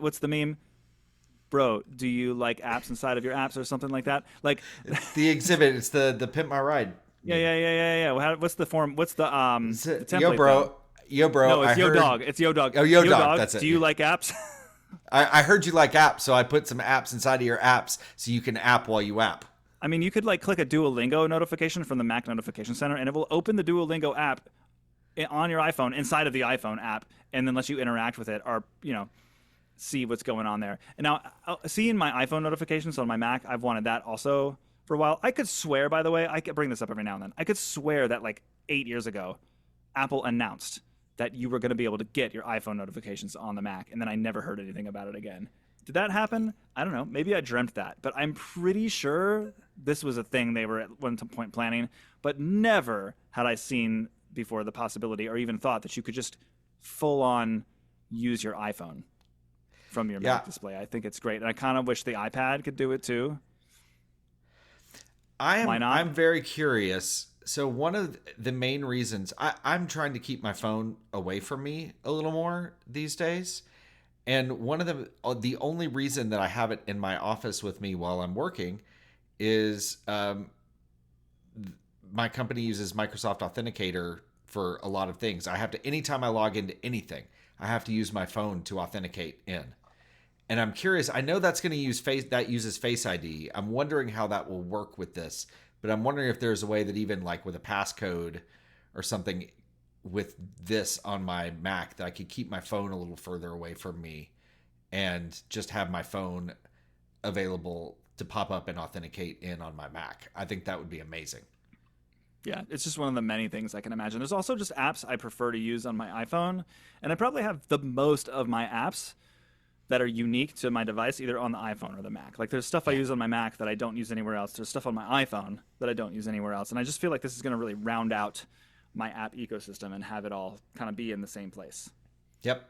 What's the meme? Bro, do you like apps inside of your apps or something like that? Like the exhibit, it's the Pimp My Ride. Yeah. What's the form? What's the template? Yo, bro. No, it's Yo Dog. It's Yo Dog. Oh, Yo Dog. That's it. Do you like apps? I heard you like apps, so I put some apps inside of your apps so you can app while you app. I mean, you could like click a Duolingo notification from the Mac Notification Center, and it will open the Duolingo app on your iPhone inside of the iPhone app, and then let you interact with it or see what's going on there. And now, seeing my iPhone notifications on my Mac, I've wanted that also for a while. I could swear, by the way, I could bring this up every now and then. I could swear that like 8 years ago, Apple announced that you were going to be able to get your iPhone notifications on the Mac, and then I never heard anything about it again. Did that happen? I don't know. Maybe I dreamt that, but I'm pretty sure this was a thing they were at one point planning, but never had I seen before the possibility or even thought that you could just full on use your iPhone from your Mac display. I think it's great. And I kind of wish the iPad could do it too. I'm very curious. So one of the main reasons I'm trying to keep my phone away from me a little more these days. And one of the only reason that I have it in my office with me while I'm working is my company uses Microsoft Authenticator for a lot of things. Anytime I log into anything, I have to use my phone to authenticate in. And I'm curious, I know that's going to uses Face ID. I'm wondering how that will work with this, but I'm wondering if there's a way that even like with a passcode or something with this on my Mac that I could keep my phone a little further away from me and just have my phone available to pop up and authenticate in on my Mac. I think that would be amazing. Yeah, it's just one of the many things I can imagine. There's also just apps I prefer to use on my iPhone, and I probably have the most of my apps that are unique to my device, either on the iPhone or the Mac. Like there's stuff I use on my Mac that I don't use anywhere else. There's stuff on my iPhone that I don't use anywhere else. And I just feel like this is going to really round out my app ecosystem and have it all kind of be in the same place. Yep.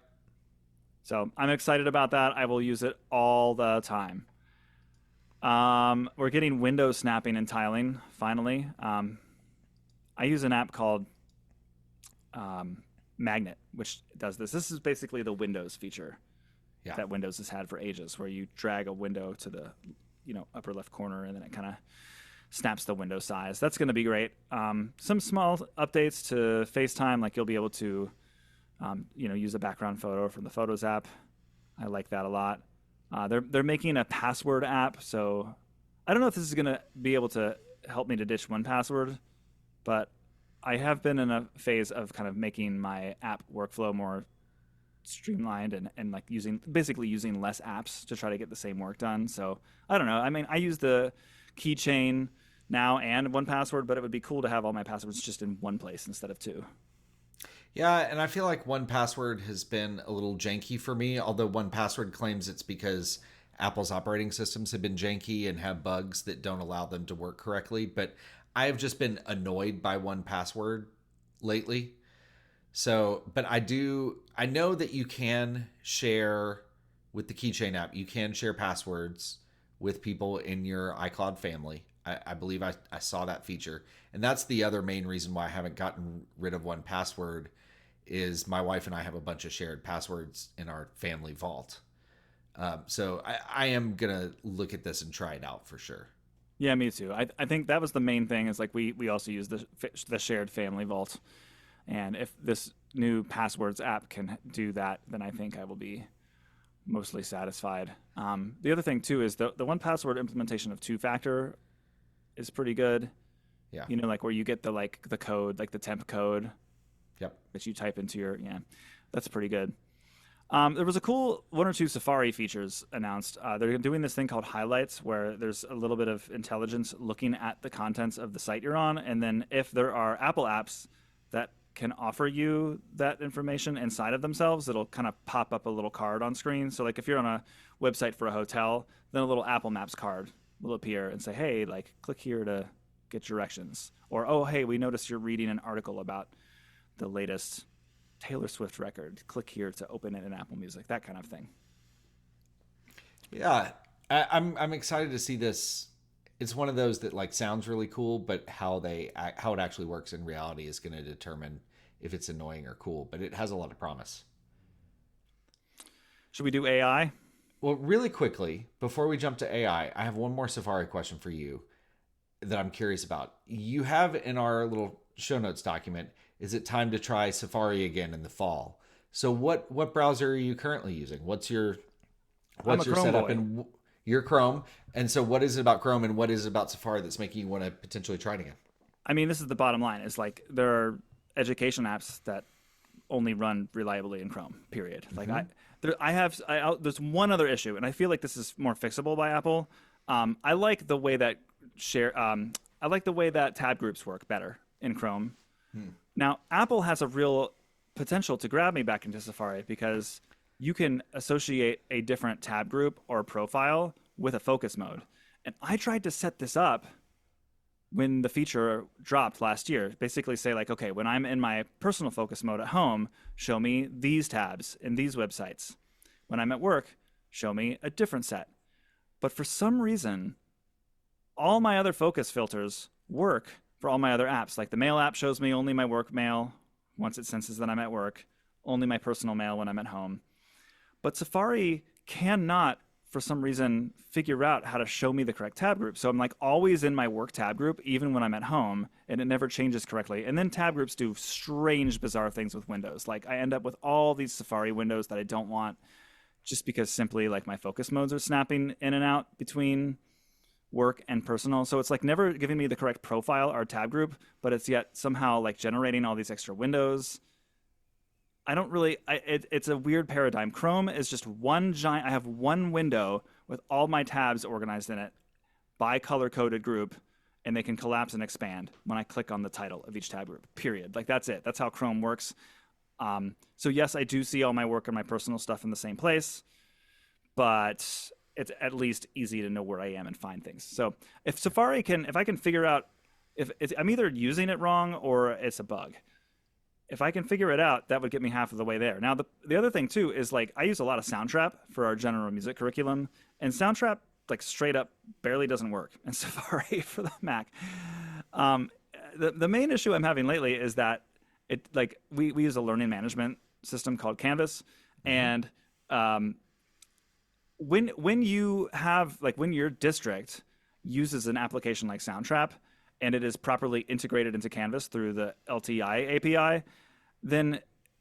So I'm excited about that. I will use it all the time. We're getting window snapping and tiling, finally. I use an app called Magnet, which does this. This is basically the Windows feature that Windows has had for ages, where you drag a window to the upper left corner, and then it kind of snaps the window size. That's going to be great. Some small updates to FaceTime, like you'll be able to use a background photo from the Photos app. I like that a lot. They're making a password app, so I don't know if this is going to be able to help me to ditch 1Password, but I have been in a phase of kind of making my app workflow more streamlined and like basically using less apps to try to get the same work done. So I don't know. I mean, I use the keychain now and 1Password, but it would be cool to have all my passwords just in one place instead of two. Yeah, and I feel like 1Password has been a little janky for me, although 1Password claims it's because Apple's operating systems have been janky and have bugs that don't allow them to work correctly. But I have just been annoyed by 1Password lately. So, but I know that you can share with the Keychain app, you can share passwords with people in your iCloud family. I believe I saw that feature. And that's the other main reason why I haven't gotten rid of 1Password is my wife and I have a bunch of shared passwords in our family vault. So I am going to look at this and try it out for sure. Yeah, me too. I think that was the main thing is like we also use the shared family vault. And if this new passwords app can do that, then I think I will be mostly satisfied. The other thing too is the 1Password implementation of two-factor is pretty good. Yeah. You know, like where you get the code, like the temp code. Yep. That you type into that's pretty good. There was a cool one or two Safari features announced. They're doing this thing called highlights where there's a little bit of intelligence looking at the contents of the site you're on. And then if there are Apple apps that can offer you that information inside of themselves, it'll kind of pop up a little card on screen. So like if you're on a website for a hotel, then a little Apple Maps card will appear and say, hey, like click here to get directions. Or, oh, hey, we noticed you're reading an article about the latest Taylor Swift record. Click here to open it in Apple Music, that kind of thing. Yeah, I'm excited to see this. It's one of those that like sounds really cool, but how it actually works in reality is going to determine if it's annoying or cool. But it has a lot of promise. Should we do AI? Well, really quickly before we jump to AI, I have one more Safari question for you that I'm curious about. You have in our little show notes document, is it time to try Safari again in the fall? So what browser are you currently using? What's your setup in your Chrome? And so what is it about Chrome and what is it about Safari that's making you want to potentially try it again? I mean, this is the bottom line. It's like there are education apps that only run reliably in Chrome, period. Like there's one other issue, and I feel like this is more fixable by Apple. I like the way that tab groups work better in Chrome. Now, Apple has a real potential to grab me back into Safari because you can associate a different tab group or profile with a focus mode. And I tried to set this up when the feature dropped last year. Basically say like, okay, when I'm in my personal focus mode at home, show me these tabs in these websites. When I'm at work, show me a different set. But for some reason, all my other focus filters work for all my other apps. Like the mail app shows me only my work mail once it senses that I'm at work, only my personal mail when I'm at home. But Safari cannot, for some reason, figure out how to show me the correct tab group. So I'm like always in my work tab group, even when I'm at home, and it never changes correctly. And then tab groups do strange, bizarre things with windows. Like I end up with all these Safari windows that I don't want just because simply like my focus modes are snapping in and out between work and personal. So it's like never giving me the correct profile or tab group, but it's yet somehow like generating all these extra windows. It's a weird paradigm. Chrome is just I have one window with all my tabs organized in it by color-coded group, and they can collapse and expand when I click on the title of each tab group, period. Like that's it. That's how Chrome works. So yes, I do see all my work and my personal stuff in the same place, but it's at least easy to know where I am and find things. So if I can figure out if I'm either using it wrong or it's a bug. If I can figure it out, that would get me half of the way there. Now, the other thing too is like I use a lot of Soundtrap for our general music curriculum, and Soundtrap like straight up barely doesn't work in Safari for the Mac. The main issue I'm having lately is that it like we use a learning management system called Canvas, and when your district uses an application like Soundtrap and it is properly integrated into Canvas through the LTI API, then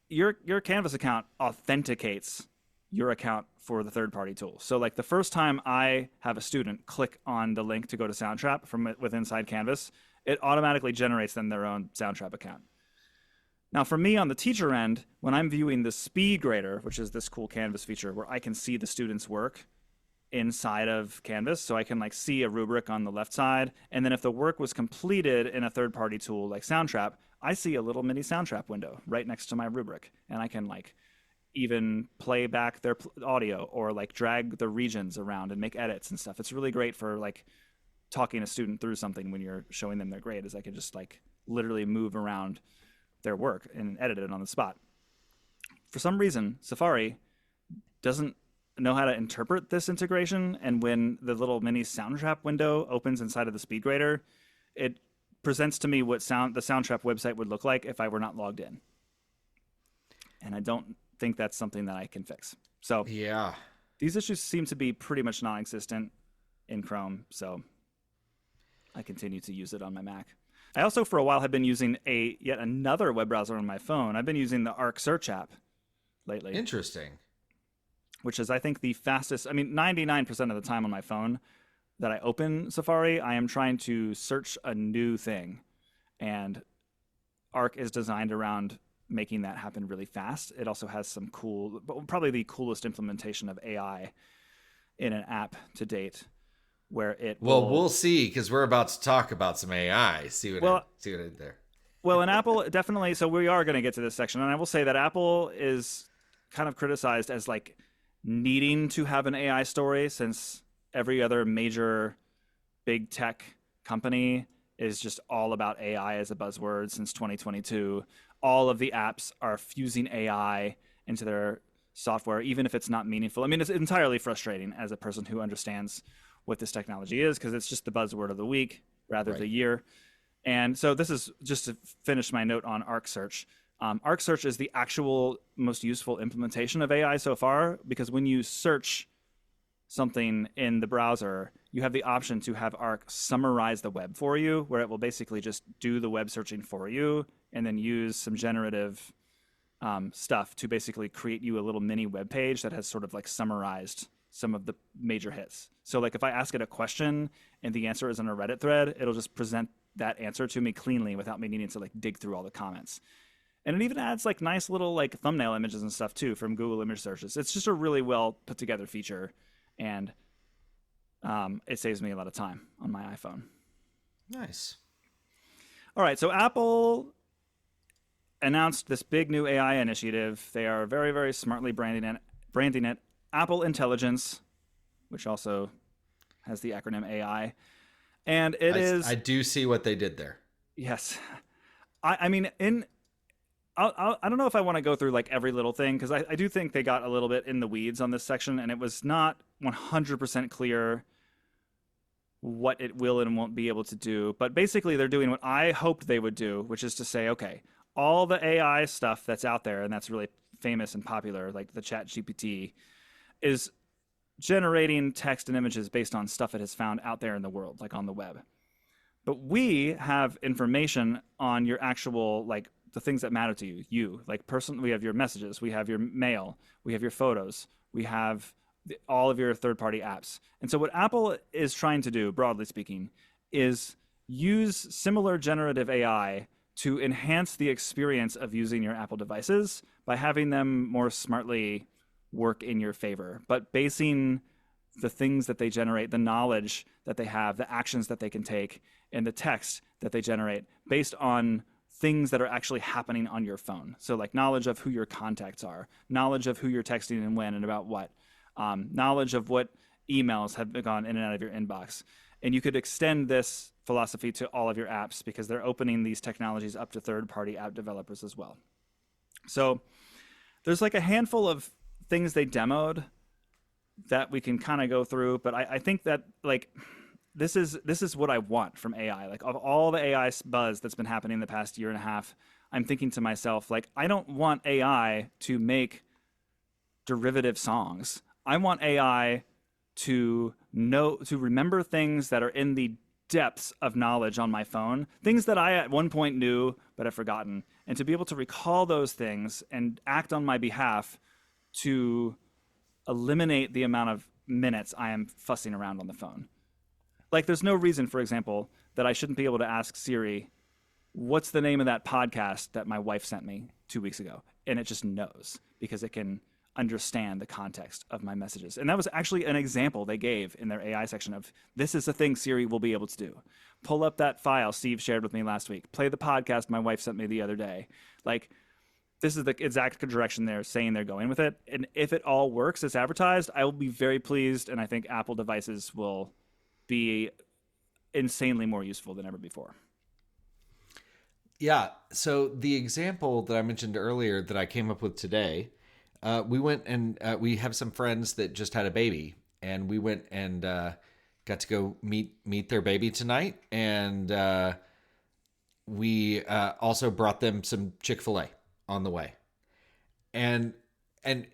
your Canvas account authenticates your account for the third-party tools. So like the first time I have a student click on the link to go to Soundtrap from within inside Canvas, it automatically generates them their own Soundtrap account. Now for me on the teacher end, when I'm viewing the speed grader, which is this cool Canvas feature where I can see the student's work inside of Canvas, so I can like see a rubric on the left side, and then if the work was completed in a third-party tool like Soundtrap, I see a little mini Soundtrap window right next to my rubric, and I can like even play back their audio or like drag the regions around and make edits and stuff. It's really great for like talking a student through something when you're showing them their grade, is I can just like literally move around their work and edit it on the spot. For some reason, Safari doesn't know how to interpret this integration, and when the little mini Soundtrap window opens inside of the speed grader, it presents to me what the Soundtrap website would look like if I were not logged in. And I don't think that's something that I can fix. So yeah, these issues seem to be pretty much non-existent in Chrome, so I continue to use it on my Mac. I also for a while have been using yet another web browser on my phone. I've been using the Arc Search app lately. Interesting. Which is I think the fastest, 99% of the time on my phone that I open Safari, I am trying to search a new thing. And Arc is designed around making that happen really fast. It also has some cool, probably the coolest implementation of AI in an app to date, where it we'll see, because we're about to talk about some AI. See what I did there. Well, and Apple definitely, so we are going to get to this section, and I will say that Apple is kind of criticized as like needing to have an AI story, since every other major big tech company is just all about AI as a buzzword since 2022. All of the apps are fusing AI into their software, even if it's not meaningful. It's entirely frustrating as a person who understands what this technology is, because it's just the buzzword of the week rather the year. And so this is just to finish my note on Arc Search. Arc Search is the actual most useful implementation of AI so far, because when you search something in the browser, you have the option to have Arc summarize the web for you, where it will basically just do the web searching for you and then use some generative stuff to basically create you a little mini web page that has sort of like summarized some of the major hits. So like if I ask it a question and the answer is in a Reddit thread, it'll just present that answer to me cleanly without me needing to like dig through all the comments. And it even adds like nice little like thumbnail images and stuff too from Google image searches. It's just a really well put together feature, and it saves me a lot of time on my iPhone. Nice. All right, so Apple announced this big new AI initiative. They are very, very smartly branding it Apple Intelligence, which also has the acronym AI. And I do see what they did there. Yes. I don't know if I want to go through like every little thing, because I do think they got a little bit in the weeds on this section, and it was not 100% clear what it will and won't be able to do. But basically they're doing what I hoped they would do, which is to say, okay, all the AI stuff that's out there and that's really famous and popular, like the Chat GPT, is generating text and images based on stuff it has found out there in the world, like on the web. But we have information on your actual, like, the things that matter to you. Like we have your messages, we have your mail, we have your photos, we have all of your third-party apps. And so what Apple is trying to do, broadly speaking, is use similar generative AI to enhance the experience of using your Apple devices by having them more smartly work in your favor, but basing the things that they generate, the knowledge that they have, the actions that they can take, and the text that they generate based on things that are actually happening on your phone. So like knowledge of who your contacts are, knowledge of who you're texting and when and about what, knowledge of what emails have gone in and out of your inbox. And you could extend this philosophy to all of your apps, because they're opening these technologies up to third-party app developers as well. So there's like a handful of things they demoed that we can kind of go through, but I think that like this is what I want from AI. Like of all the AI buzz that's been happening the past year and a half, I'm thinking to myself, like, I don't want AI to make derivative songs. I want AI to remember things that are in the depths of knowledge on my phone, things that I at one point knew but have forgotten, and to be able to recall those things and act on my behalf to eliminate the amount of minutes I am fussing around on the phone. Like, there's no reason, for example, that I shouldn't be able to ask Siri, what's the name of that podcast that my wife sent me 2 weeks ago? And it just knows because it can understand the context of my messages. And that was actually an example they gave in their AI section of, this is a thing Siri will be able to do. Pull up that file Steve shared with me last week. Play the podcast my wife sent me the other day. Like, this is the exact direction they're saying they're going with it. And if it all works as advertised, I will be very pleased. And I think Apple devices will be insanely more useful than ever before. Yeah. So the example that I mentioned earlier that I came up with today, we went and we have some friends that just had a baby, and we went and got to go meet their baby tonight. And we also brought them some Chick-fil-A on the way. And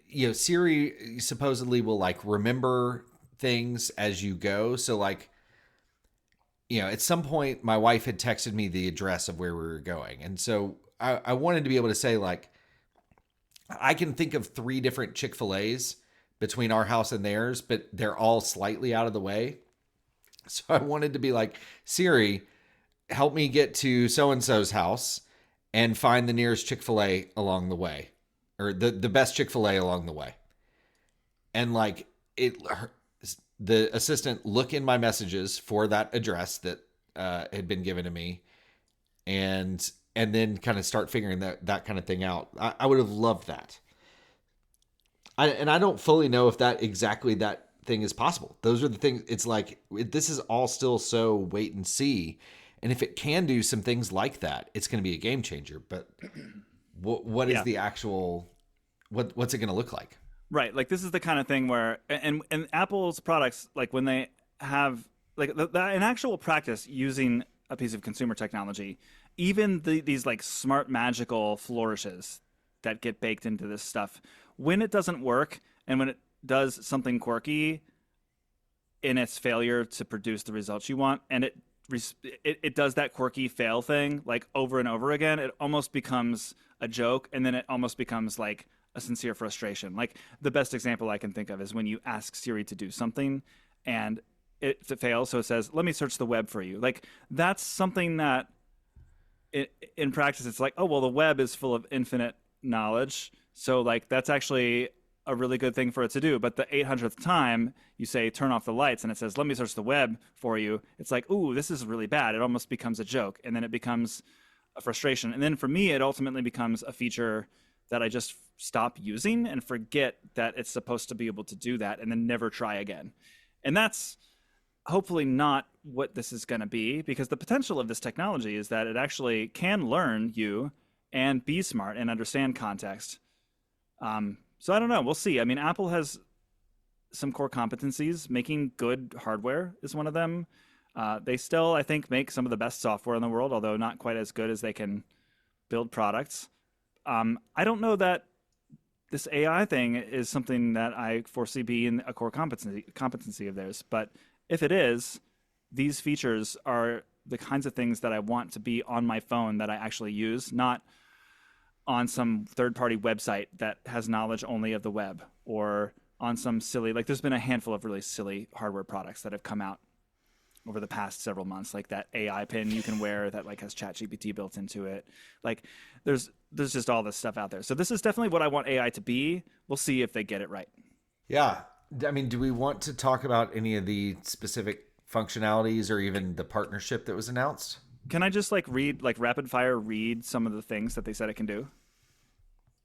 you know, Siri supposedly will like remember things as you go. So like, you know, at some point my wife had texted me the address of where we were going. And so I wanted to be able to say, like, I can think of 3 different Chick-fil-A's between our house and theirs, but they're all slightly out of the way. So I wanted to be like, Siri, help me get to so-and-so's house and find the nearest Chick-fil-A along the way, or the best Chick-fil-A along the way. And like the assistant look in my messages for that address that had been given to me, and then kind of start figuring that kind of thing out. I would have loved that. I don't fully know if that thing is possible. Those are the things. It's like, this is all still so wait and see. And if it can do some things like that, it's going to be a game changer. But what is the actual, what's it going to look like? Right. Like, this is the kind of thing where, and Apple's products, like when they have, like in actual practice using a piece of consumer technology, even these like smart magical flourishes that get baked into this stuff, when it doesn't work and when it does something quirky in its failure to produce the results you want, and it does that quirky fail thing like over and over again, it almost becomes a joke, and then it almost becomes like a sincere frustration. Like, the best example I can think of is when you ask Siri to do something and it fails, so it says, let me search the web for you. Like, that's something that in practice it's like, oh, well, the web is full of infinite knowledge, so like that's actually a really good thing for it to do. But the 800th time you say turn off the lights and it says let me search the web for you, it's like, ooh, this is really bad. It almost becomes a joke, and then it becomes a frustration, and then for me it ultimately becomes a feature that I just stop using and forget that it's supposed to be able to do that, and then never try again. And that's hopefully not what this is going to be, because the potential of this technology is that it actually can learn you and be smart and understand context. So I don't know. We'll see. I mean, Apple has some core competencies. Making good hardware is one of them. They still, I think, make some of the best software in the world, although not quite as good as they can build products. I don't know that this AI thing is something that I foresee being a core competency of theirs. But if it is, these features are the kinds of things that I want to be on my phone that I actually use, not on some third-party website that has knowledge only of the web, or on some silly, like, there's been a handful of really silly hardware products that have come out over the past several months, like that AI pin you can wear that like has ChatGPT built into it. Like, there's just all this stuff out there. So this is definitely what I want AI to be. We'll see if they get it right. Yeah. I mean, do we want to talk about any of the specific functionalities or even the partnership that was announced? Can I just rapid fire read some of the things that they said it can do?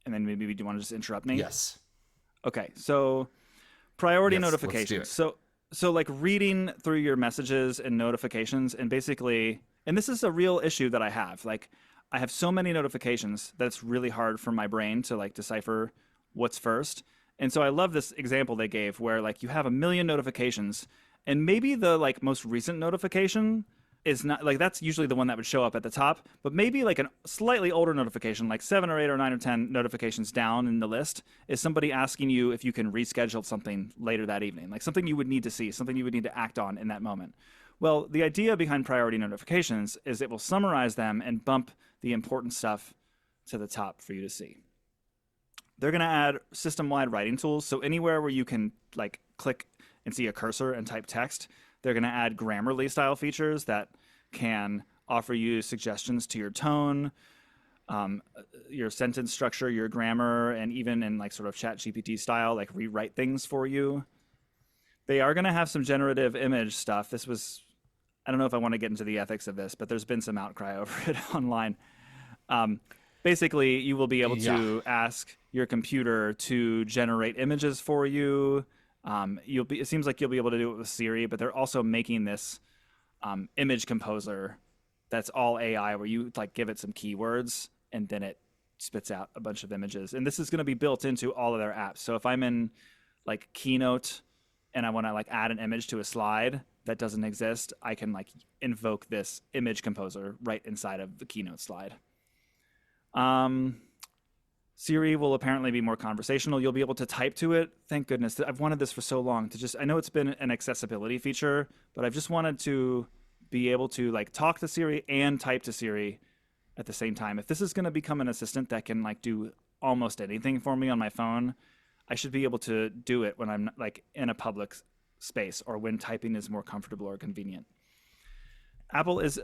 And then maybe do you want to just interrupt me? Yes. Okay. So priority notifications. Let's do it. So like reading through your messages and notifications, and basically, and this is a real issue that I have. Like, I have so many notifications that it's really hard for my brain to like decipher what's first. And so I love this example they gave where like you have 1 million notifications, and maybe the like most recent notification is not like, that's usually the one that would show up at the top, but maybe like a slightly older notification, like 7 or 8 or 9 or 10 notifications down in the list, is somebody asking you if you can reschedule something later that evening, like something you would need to see, something you would need to act on in that moment. Well, the idea behind priority notifications is it will summarize them and bump the important stuff to the top for you to see. They're going to add system-wide writing tools. So anywhere where you can like click and see a cursor and type text, they're going to add Grammarly style features that can offer you suggestions to your tone, your sentence structure, your grammar, and even in like sort of chat GPT style, like rewrite things for you. They are going to have some generative image stuff. This was, I don't know if I want to get into the ethics of this, but there's been some outcry over it online. Basically, you will be able to ask your computer to generate images for you. It seems like you'll be able to do it with Siri, but they're also making this image composer that's all AI, where you like give it some keywords and then it spits out a bunch of images. And this is going to be built into all of their apps. So if I'm in like Keynote and I want to like add an image to a slide that doesn't exist, I can like invoke this image composer right inside of the Keynote slide. Siri will apparently be more conversational. You'll be able to type to it. Thank goodness. I've wanted this for so long to I know it's been an accessibility feature, but I've just wanted to be able to like talk to Siri and type to Siri at the same time. If this is going to become an assistant that can like do almost anything for me on my phone, I should be able to do it when I'm like in a public space or when typing is more comfortable or convenient. Apple is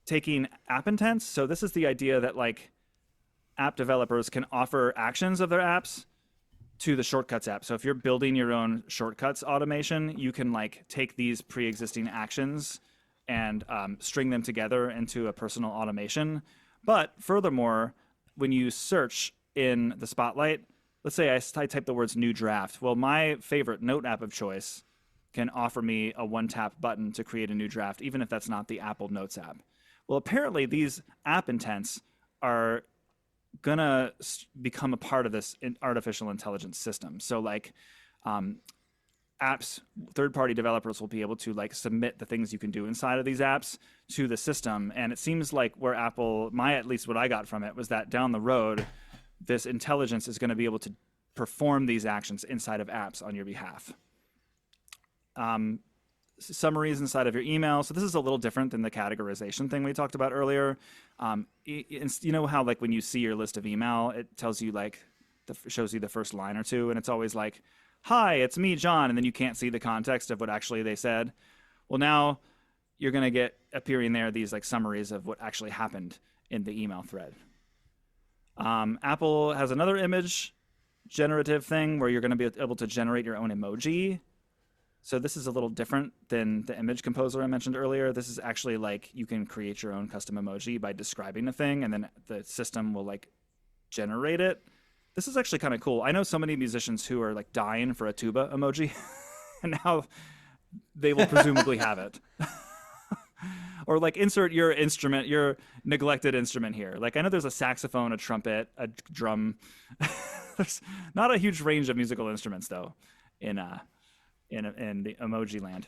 taking app intents. So this is the idea that like app developers can offer actions of their apps to the Shortcuts app. So if you're building your own Shortcuts automation, you can like take these pre-existing actions and string them together into a personal automation. But furthermore, when you search in the Spotlight, let's say I type the words new draft. Well, my favorite note app of choice can offer me a one-tap button to create a new draft, even if that's not the Apple Notes app. Well, apparently these app intents are gonna become a part of this artificial intelligence system. So like apps, third-party developers will be able to like submit the things you can do inside of these apps to the system. And it seems like where Apple, at least what I got from it was that down the road, this intelligence is going to be able to perform these actions inside of apps on your behalf. Summaries inside of your email. So this is a little different than the categorization thing we talked about earlier. You know how like when you see your list of email, it tells you like, shows you the first line or two, and it's always like, hi, it's me, John, and then you can't see the context of what actually they said. Well, now you're going to get appearing there these like summaries of what actually happened in the email thread. Apple has another image generative thing where you're going to be able to generate your own emoji. So this is a little different than the image composer I mentioned earlier. This is actually like you can create your own custom emoji by describing a thing, and then the system will like generate it. This is actually kind of cool. I know so many musicians who are like dying for a tuba emoji, and now they will presumably have it. Or like insert your instrument, your neglected instrument here. Like I know there's a saxophone, a trumpet, a drum. There's not a huge range of musical instruments though in the emoji land.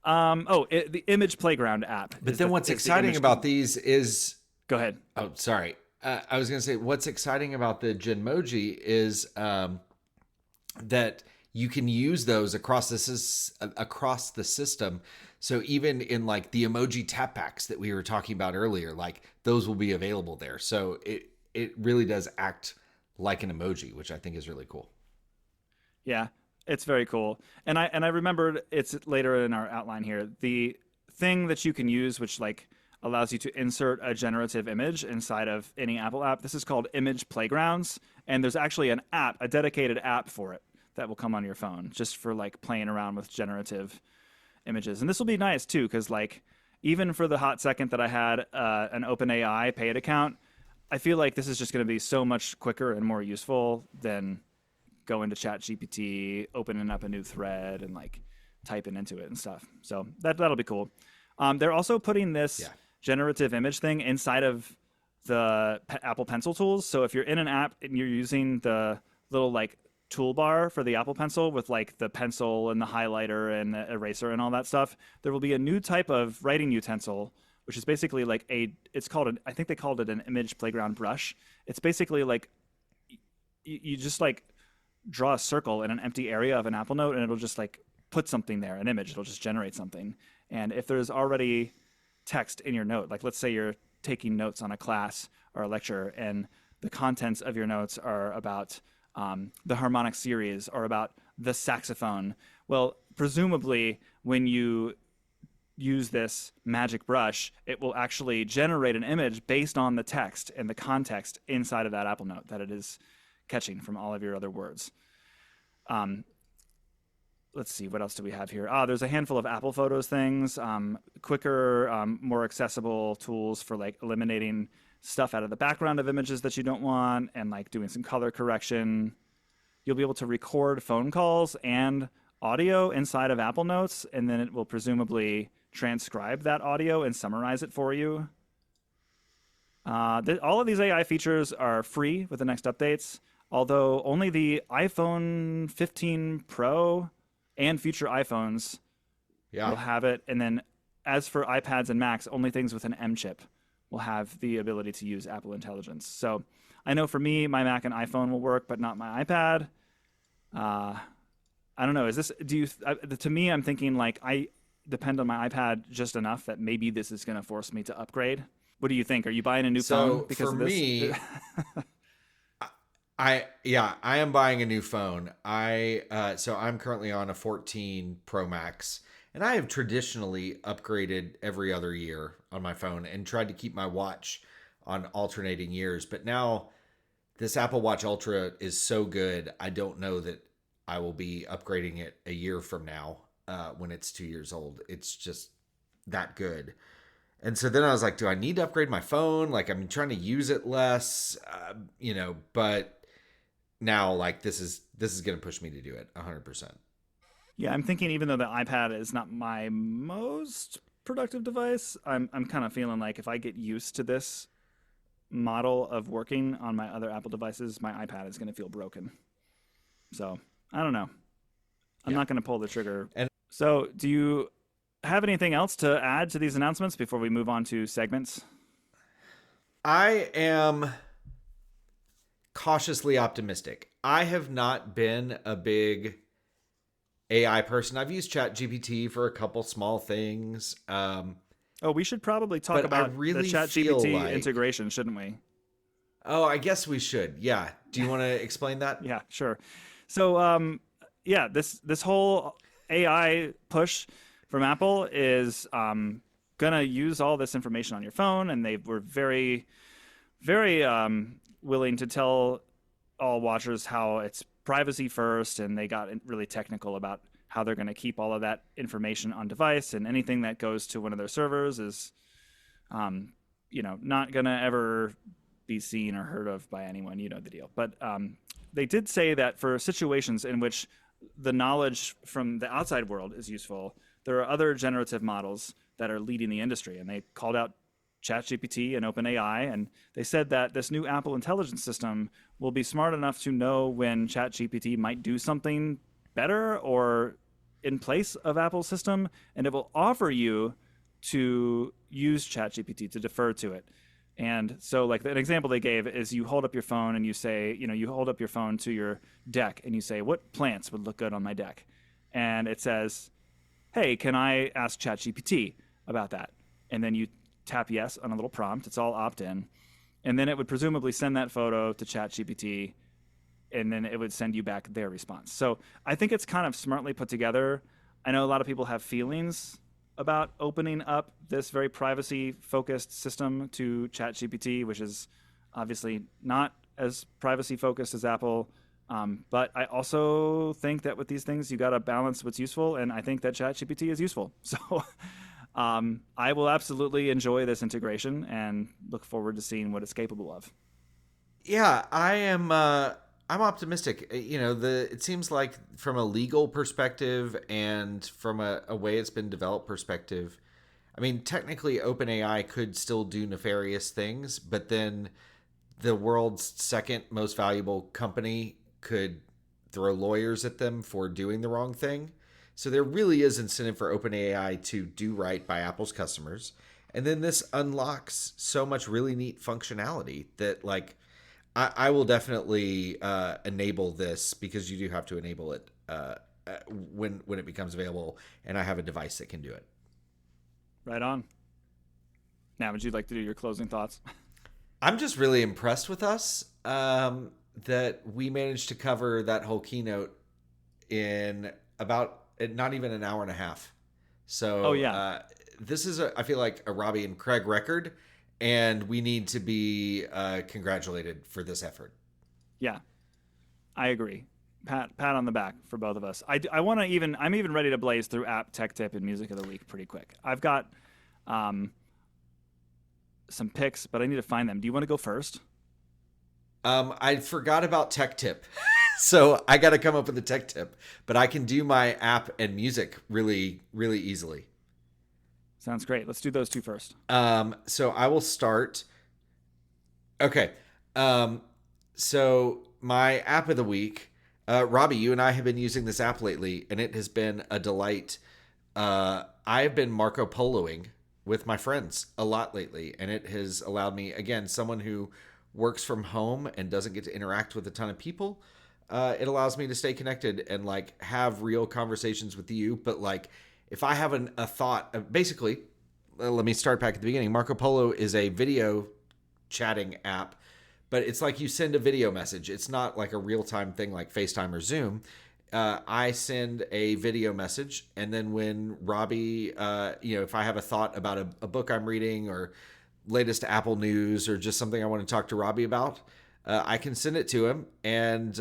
The Image Playground app. But then what's exciting about these is... Go ahead. Oh, sorry. I was going to say what's exciting about the Genmoji is that you can use those across the system. So even in like the emoji tap packs that we were talking about earlier, like those will be available there. So it really does act like an emoji, which I think is really cool. Yeah, it's very cool. And I remembered it's later in our outline here, the thing that you can use, which like allows you to insert a generative image inside of any Apple app. This is called Image Playgrounds, and there's actually an app, a dedicated app for it that will come on your phone just for like playing around with generative images. And this will be nice too, because like even for the hot second that I had an OpenAI paid account, I feel like this is just going to be so much quicker and more useful than going to ChatGPT, opening up a new thread and like typing into it and stuff. So that'll be cool. They're also putting this generative image thing inside of the Apple Pencil tools. So if you're in an app and you're using the little like toolbar for the Apple Pencil with like the pencil and the highlighter and the eraser and all that stuff, there will be a new type of writing utensil, which is basically like I think they called it an Image Playground brush. It's basically like you just like draw a circle in an empty area of an Apple Note and it'll just like put something there, an image. It'll just generate something. And if there's already text in your note, like let's say you're taking notes on a class or a lecture and the contents of your notes are about the harmonic series or about the saxophone. Well, presumably, when you use this magic brush, it will actually generate an image based on the text and the context inside of that Apple Note that it is catching from all of your other words. Let's see, what else do we have here? There's a handful of Apple Photos things, quicker, more accessible tools for like eliminating stuff out of the background of images that you don't want, and like doing some color correction. You'll be able to record phone calls and audio inside of Apple Notes, and then it will presumably transcribe that audio and summarize it for you. All of these AI features are free with the next updates, although only the iPhone 15 Pro and future iPhones will have it. And then as for iPads and Macs, only things with an M chip will have the ability to use Apple Intelligence. So I know for me, my Mac and iPhone will work, but not my iPad. I don't know. To me, I'm thinking like I depend on my iPad just enough that maybe this is going to force me to upgrade. What do you think? Are you buying a new phone because for of this? Me, I am buying a new phone. So I'm currently on a 14 Pro Max, and I have traditionally upgraded every other year on my phone and tried to keep my watch on alternating years. But now this Apple Watch Ultra is so good, I don't know that I will be upgrading it a year from now when it's 2 years old. It's just that good. And so then I was like, do I need to upgrade my phone? Like, I'm trying to use it less, but now like this is going to push me to do it 100%. Yeah, I'm thinking even though the iPad is not my most productive device, I'm kind of feeling like if I get used to this model of working on my other Apple devices, my iPad is going to feel broken. So I don't know. I'm not going to pull the trigger. So do you have anything else to add to these announcements before we move on to segments? I am cautiously optimistic. I have not been a big AI person. I've used ChatGPT for a couple small things. We should probably talk about the ChatGPT integration, shouldn't we? Oh, I guess we should. Yeah. Do you want to explain that? Yeah, sure. So, this whole AI push from Apple is going to use all this information on your phone, and they were very, very willing to tell all watchers how it's privacy first, and they got really technical about how they're going to keep all of that information on device, and anything that goes to one of their servers is, not going to ever be seen or heard of by anyone. You know the deal. But they did say that for situations in which the knowledge from the outside world is useful, there are other generative models that are leading the industry, and they called out ChatGPT and OpenAI, and they said that this new Apple intelligence system will be smart enough to know when ChatGPT might do something better or in place of Apple's system, and it will offer you to use ChatGPT, to defer to it. And so like an example they gave is you hold up your phone and you say, you hold up your phone to your deck and you say, what plants would look good on my deck? And it says, hey, can I ask ChatGPT about that? And then you tap yes on a little prompt. It's all opt-in. And then it would presumably send that photo to ChatGPT, and then it would send you back their response. So I think it's kind of smartly put together. I know a lot of people have feelings about opening up this very privacy-focused system to ChatGPT, which is obviously not as privacy-focused as Apple. But I also think that with these things, you got to balance what's useful, and I think that ChatGPT is useful. So I will absolutely enjoy this integration and look forward to seeing what it's capable of. Yeah, I am. I'm optimistic. It seems like from a legal perspective and from a way it's been developed perspective, I mean, technically OpenAI could still do nefarious things, but then the world's second most valuable company could throw lawyers at them for doing the wrong thing. So there really is incentive for OpenAI to do right by Apple's customers. And then this unlocks so much really neat functionality that I will definitely enable this, because you do have to enable it when it becomes available, and I have a device that can do it. Right on. Now, would you like to do your closing thoughts? I'm just really impressed with us that we managed to cover that whole keynote in about not even an hour and a half. Oh So yeah, this is, I feel like, a Robbie and Craig record, and we need to be congratulated for this effort. yeah, I agree. Pat on the back for both of us. I want to even I'm even ready to blaze through app tech tip and music of the week pretty quick. I've got um, some picks, but I need to find them. Do you want to go first? I forgot about tech tip. So I got to come up with a tech tip, but I can do my app and music really, really easily. Sounds great. Let's do those two first. So I will start. Okay. Um, so my app of the week, Robbie, you and I have been using this app lately, and it has been a delight. I have been Marco Poloing with my friends a lot lately, and it has allowed me, again, someone who works from home and doesn't get to interact with a ton of people. It allows me to stay connected and like have real conversations with you. But like, if I have a thought, basically, let me start back at the beginning. Marco Polo is a video chatting app, but it's like you send a video message. It's not like a real time thing like FaceTime or Zoom. I send a video message, and then when Robbie, if I have a thought about a book I'm reading or latest Apple news or just something I want to talk to Robbie about, I can send it to him. And,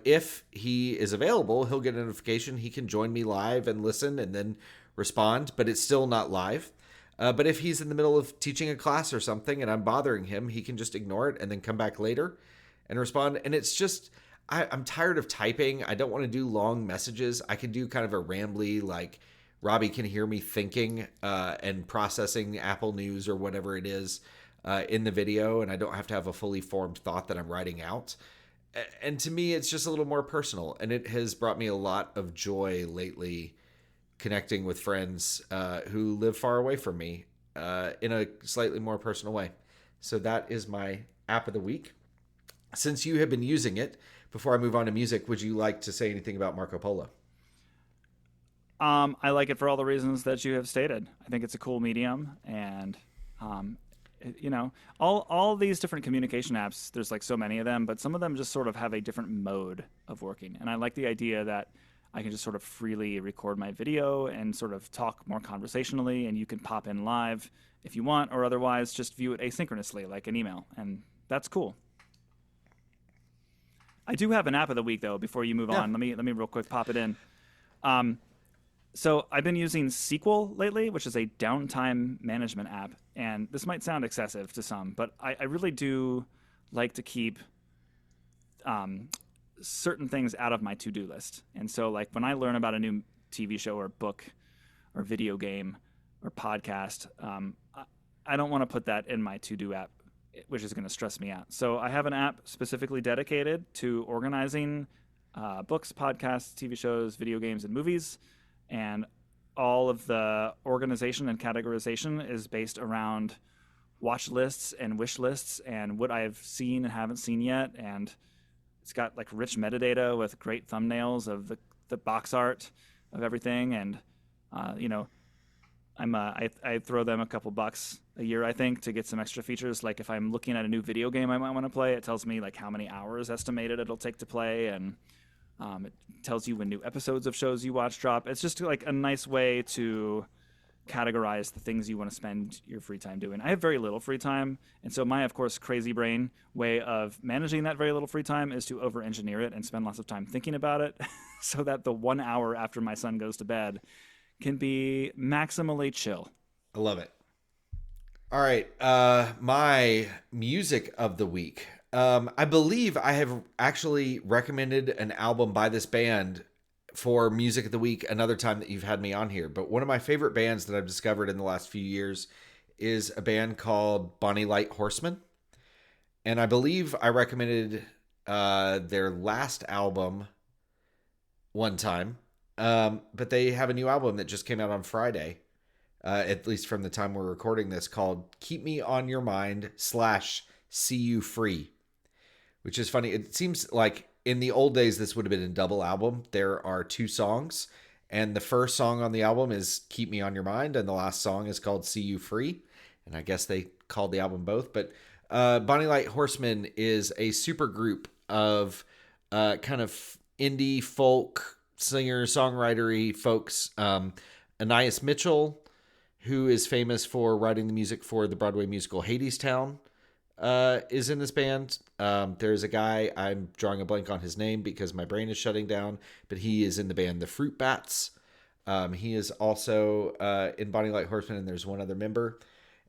if he is available, he'll get a notification. He can join me live and listen and then respond, but it's still not live. But if he's in the middle of teaching a class or something and I'm bothering him, he can just ignore it and then come back later and respond. And it's just, I'm tired of typing. I don't want to do long messages. I can do kind of a rambly, like Robbie can hear me thinking and processing Apple News or whatever it is in the video, and I don't have to have a fully formed thought that I'm writing out. And to me, it's just a little more personal, and it has brought me a lot of joy lately connecting with friends who live far away from me in a slightly more personal way. So that is my app of the week. Since you have been using it, before I move on to music, would you like to say anything about Marco Polo? I like it for all the reasons that you have stated. I think it's a cool medium, and um, all these different communication apps. There's like so many of them, but some of them just sort of have a different mode of working. And I like the idea that I can just sort of freely record my video and sort of talk more conversationally, and you can pop in live if you want, or otherwise just view it asynchronously like an email, and that's cool. I do have an app of the week though. Before you move Yeah. on, let me real quick pop it in. Um, So I've been using Sequel lately, which is a downtime management app. And this might sound excessive to some, but I really do like to keep certain things out of my to-do list. And so like when I learn about a new TV show or book or video game or podcast, I don't want to put that in my to-do app, which is going to stress me out. So I have an app specifically dedicated to organizing books, podcasts, TV shows, video games, and movies. And all of the organization and categorization is based around watch lists and wish lists and what I've seen and haven't seen yet. And it's got like rich metadata with great thumbnails of the box art of everything. And, I throw them a couple bucks a year, I think, to get some extra features. Like if I'm looking at a new video game I might want to play, it tells me like how many hours estimated it'll take to play. And it tells you when new episodes of shows you watch drop. It's just like a nice way to categorize the things you want to spend your free time doing. I have very little free time, and so my, of course, crazy brain way of managing that very little free time is to over-engineer it and spend lots of time thinking about it so that the 1 hour after my son goes to bed can be maximally chill. I love it. All right. My music of the week. I believe I have actually recommended an album by this band for music of the week another time that you've had me on here. But one of my favorite bands that I've discovered in the last few years is a band called Bonnie Light Horseman. And I believe I recommended their last album one time. But they have a new album that just came out on Friday, at least from the time we're recording this, called Keep Me on Your Mind / See You Free, which is funny. It seems like in the old days, this would have been a double album. There are 2 songs, and the first song on the album is Keep Me on Your Mind, and the last song is called See You Free. and I guess they called the album both. But Bonnie Light Horseman is a super group of kind of indie folk singer songwritery folks. Anais Mitchell, who is famous for writing the music for the Broadway musical Hadestown, is in this band. There's a guy, I'm drawing a blank on his name because my brain is shutting down, but he is in the band The Fruit Bats. He is also in Bonnie Light Horseman, and there's one other member.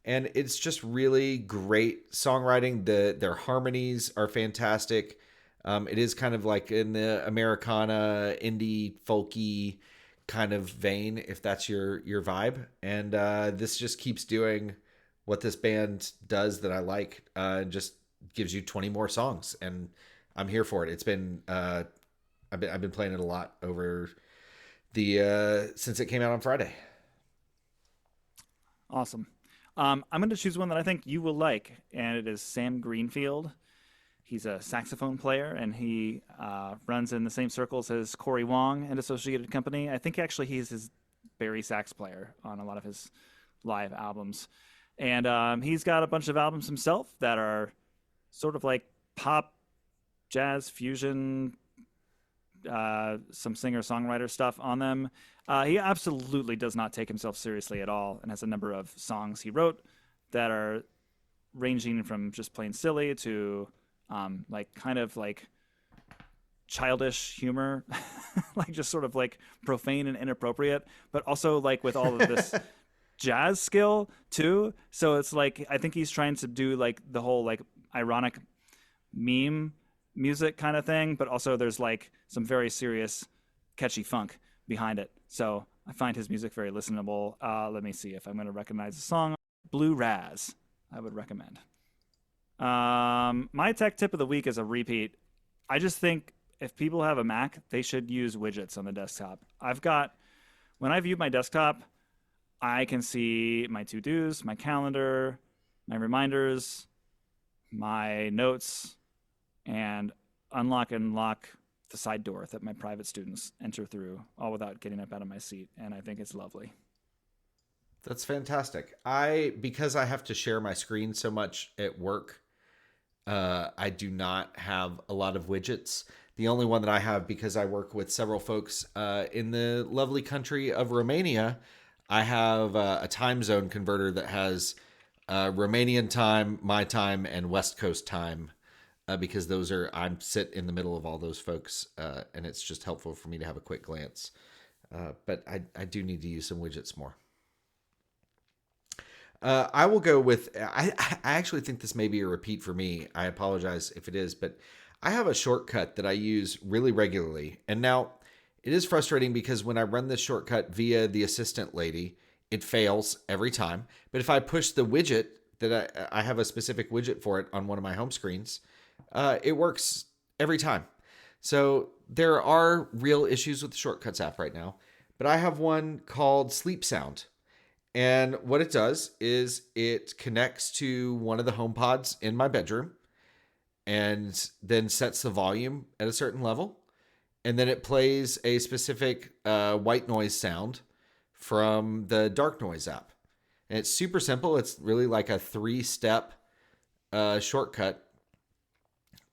And it's just really great songwriting. Their harmonies are fantastic. It is kind of like in the Americana, indie, folky kind of vein, if that's your vibe. And this just keeps doing what this band does that I like, and just gives you 20 more songs, and I'm here for it. It's been I've been playing it a lot over the since it came out on Friday. Awesome. I'm going to choose one that I think you will like, and it is Sam Greenfield. He's a saxophone player, and he runs in the same circles as Corey Wong and Associated Company. I think actually he's his Barry sax player on a lot of his live albums. And he's got a bunch of albums himself that are sort of like pop, jazz, fusion, some singer-songwriter stuff on them. He absolutely does not take himself seriously at all, and has a number of songs he wrote that are ranging from just plain silly to like kind of like childish humor, like just sort of like profane and inappropriate, but also like with all of this jazz skill too. So it's like I think he's trying to do like the whole like ironic meme music kind of thing, but also there's like some very serious catchy funk behind it. So I find his music very listenable. Let me see if I'm going to recognize the song. Blue Raz, I would recommend. My tech tip of the week is a repeat. I just think if people have a Mac, they should use widgets on the desktop. When I view my desktop, I can see my to-dos, my calendar, my reminders, my notes, and unlock and lock the side door that my private students enter through, all without getting up out of my seat. And I think it's lovely. That's fantastic. Because I have to share my screen so much at work, I do not have a lot of widgets. The only one that I have, because I work with several folks in the lovely country of Romania, I have a time zone converter that has Romanian time, my time, and West Coast time, because I'm sit in the middle of all those folks, and it's just helpful for me to have a quick glance. But I do need to use some widgets more. I will go with, I actually think this may be a repeat for me. I apologize if it is, but I have a shortcut that I use really regularly. And now it is frustrating because when I run this shortcut via the assistant lady, it fails every time. But if I push the widget that I have a specific widget for it on one of my home screens, it works every time. So there are real issues with the Shortcuts app right now, but I have one called Sleep Sound. And what it does is it connects to one of the HomePods in my bedroom and then sets the volume at a certain level. And then it plays a specific white noise sound from the Dark Noise app. And it's super simple. It's really like a 3-step shortcut.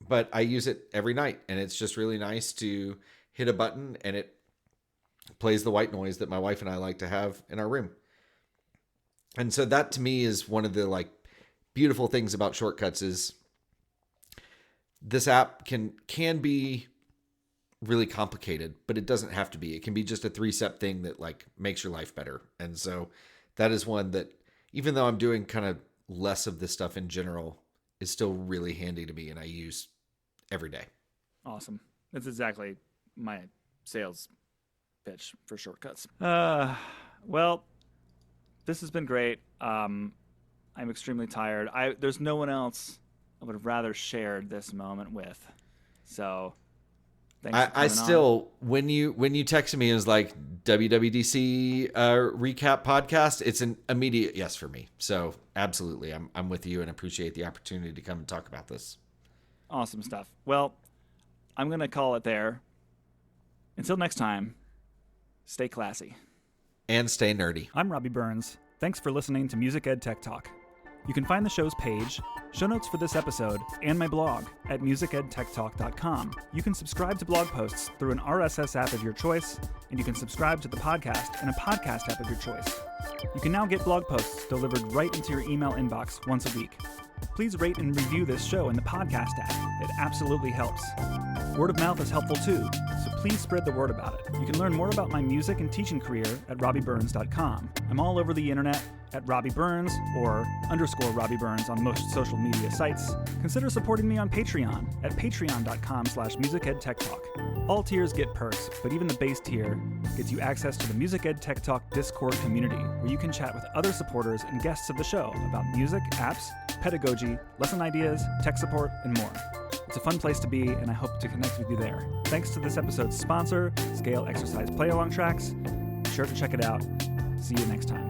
But I use it every night. And it's just really nice to hit a button and it plays the white noise that my wife and I like to have in our room. And so that to me is one of the like beautiful things about shortcuts is this app can be really complicated, but it doesn't have to be. It can be just a 3-step thing that like makes your life better. And so that is one that, even though I'm doing kind of less of this stuff in general, is still really handy to me and I use every day. Awesome. That's exactly my sales pitch for shortcuts. Well, this has been great. I'm extremely tired. There's no one else I would have rather shared this moment with. So thanks for coming I still, when you texted me, it was like WWDC recap podcast. It's an immediate yes for me. So absolutely, I'm with you and appreciate the opportunity to come and talk about this. Awesome stuff. Well, I'm going to call it there. Until next time, stay classy. And stay nerdy. I'm Robbie Burns. Thanks for listening to Music Ed Tech Talk. You can find the show's page, show notes for this episode, and my blog at musicedtechtalk.com. You can subscribe to blog posts through an RSS app of your choice, and you can subscribe to the podcast in a podcast app of your choice. You can now get blog posts delivered right into your email inbox once a week. Please rate and review this show in the podcast app. It absolutely helps. Word of mouth is helpful too, so please spread the word about it. You can learn more about my music and teaching career at robbieburns.com. I'm all over the internet at Robbie Burns or _Robbie Burns on most social media sites. Consider supporting me on Patreon at patreon.com/musicedtechtalk. All tiers get perks, but even the base tier gets you access to the Music Ed Tech Talk Discord community, where you can chat with other supporters and guests of the show about music, apps, pedagogy, lesson ideas, tech support, and more. It's a fun place to be, and I hope to connect with you there. Thanks to this episode's sponsor, Scale Exercise Play Along Tracks. Be sure to check it out. See you next time.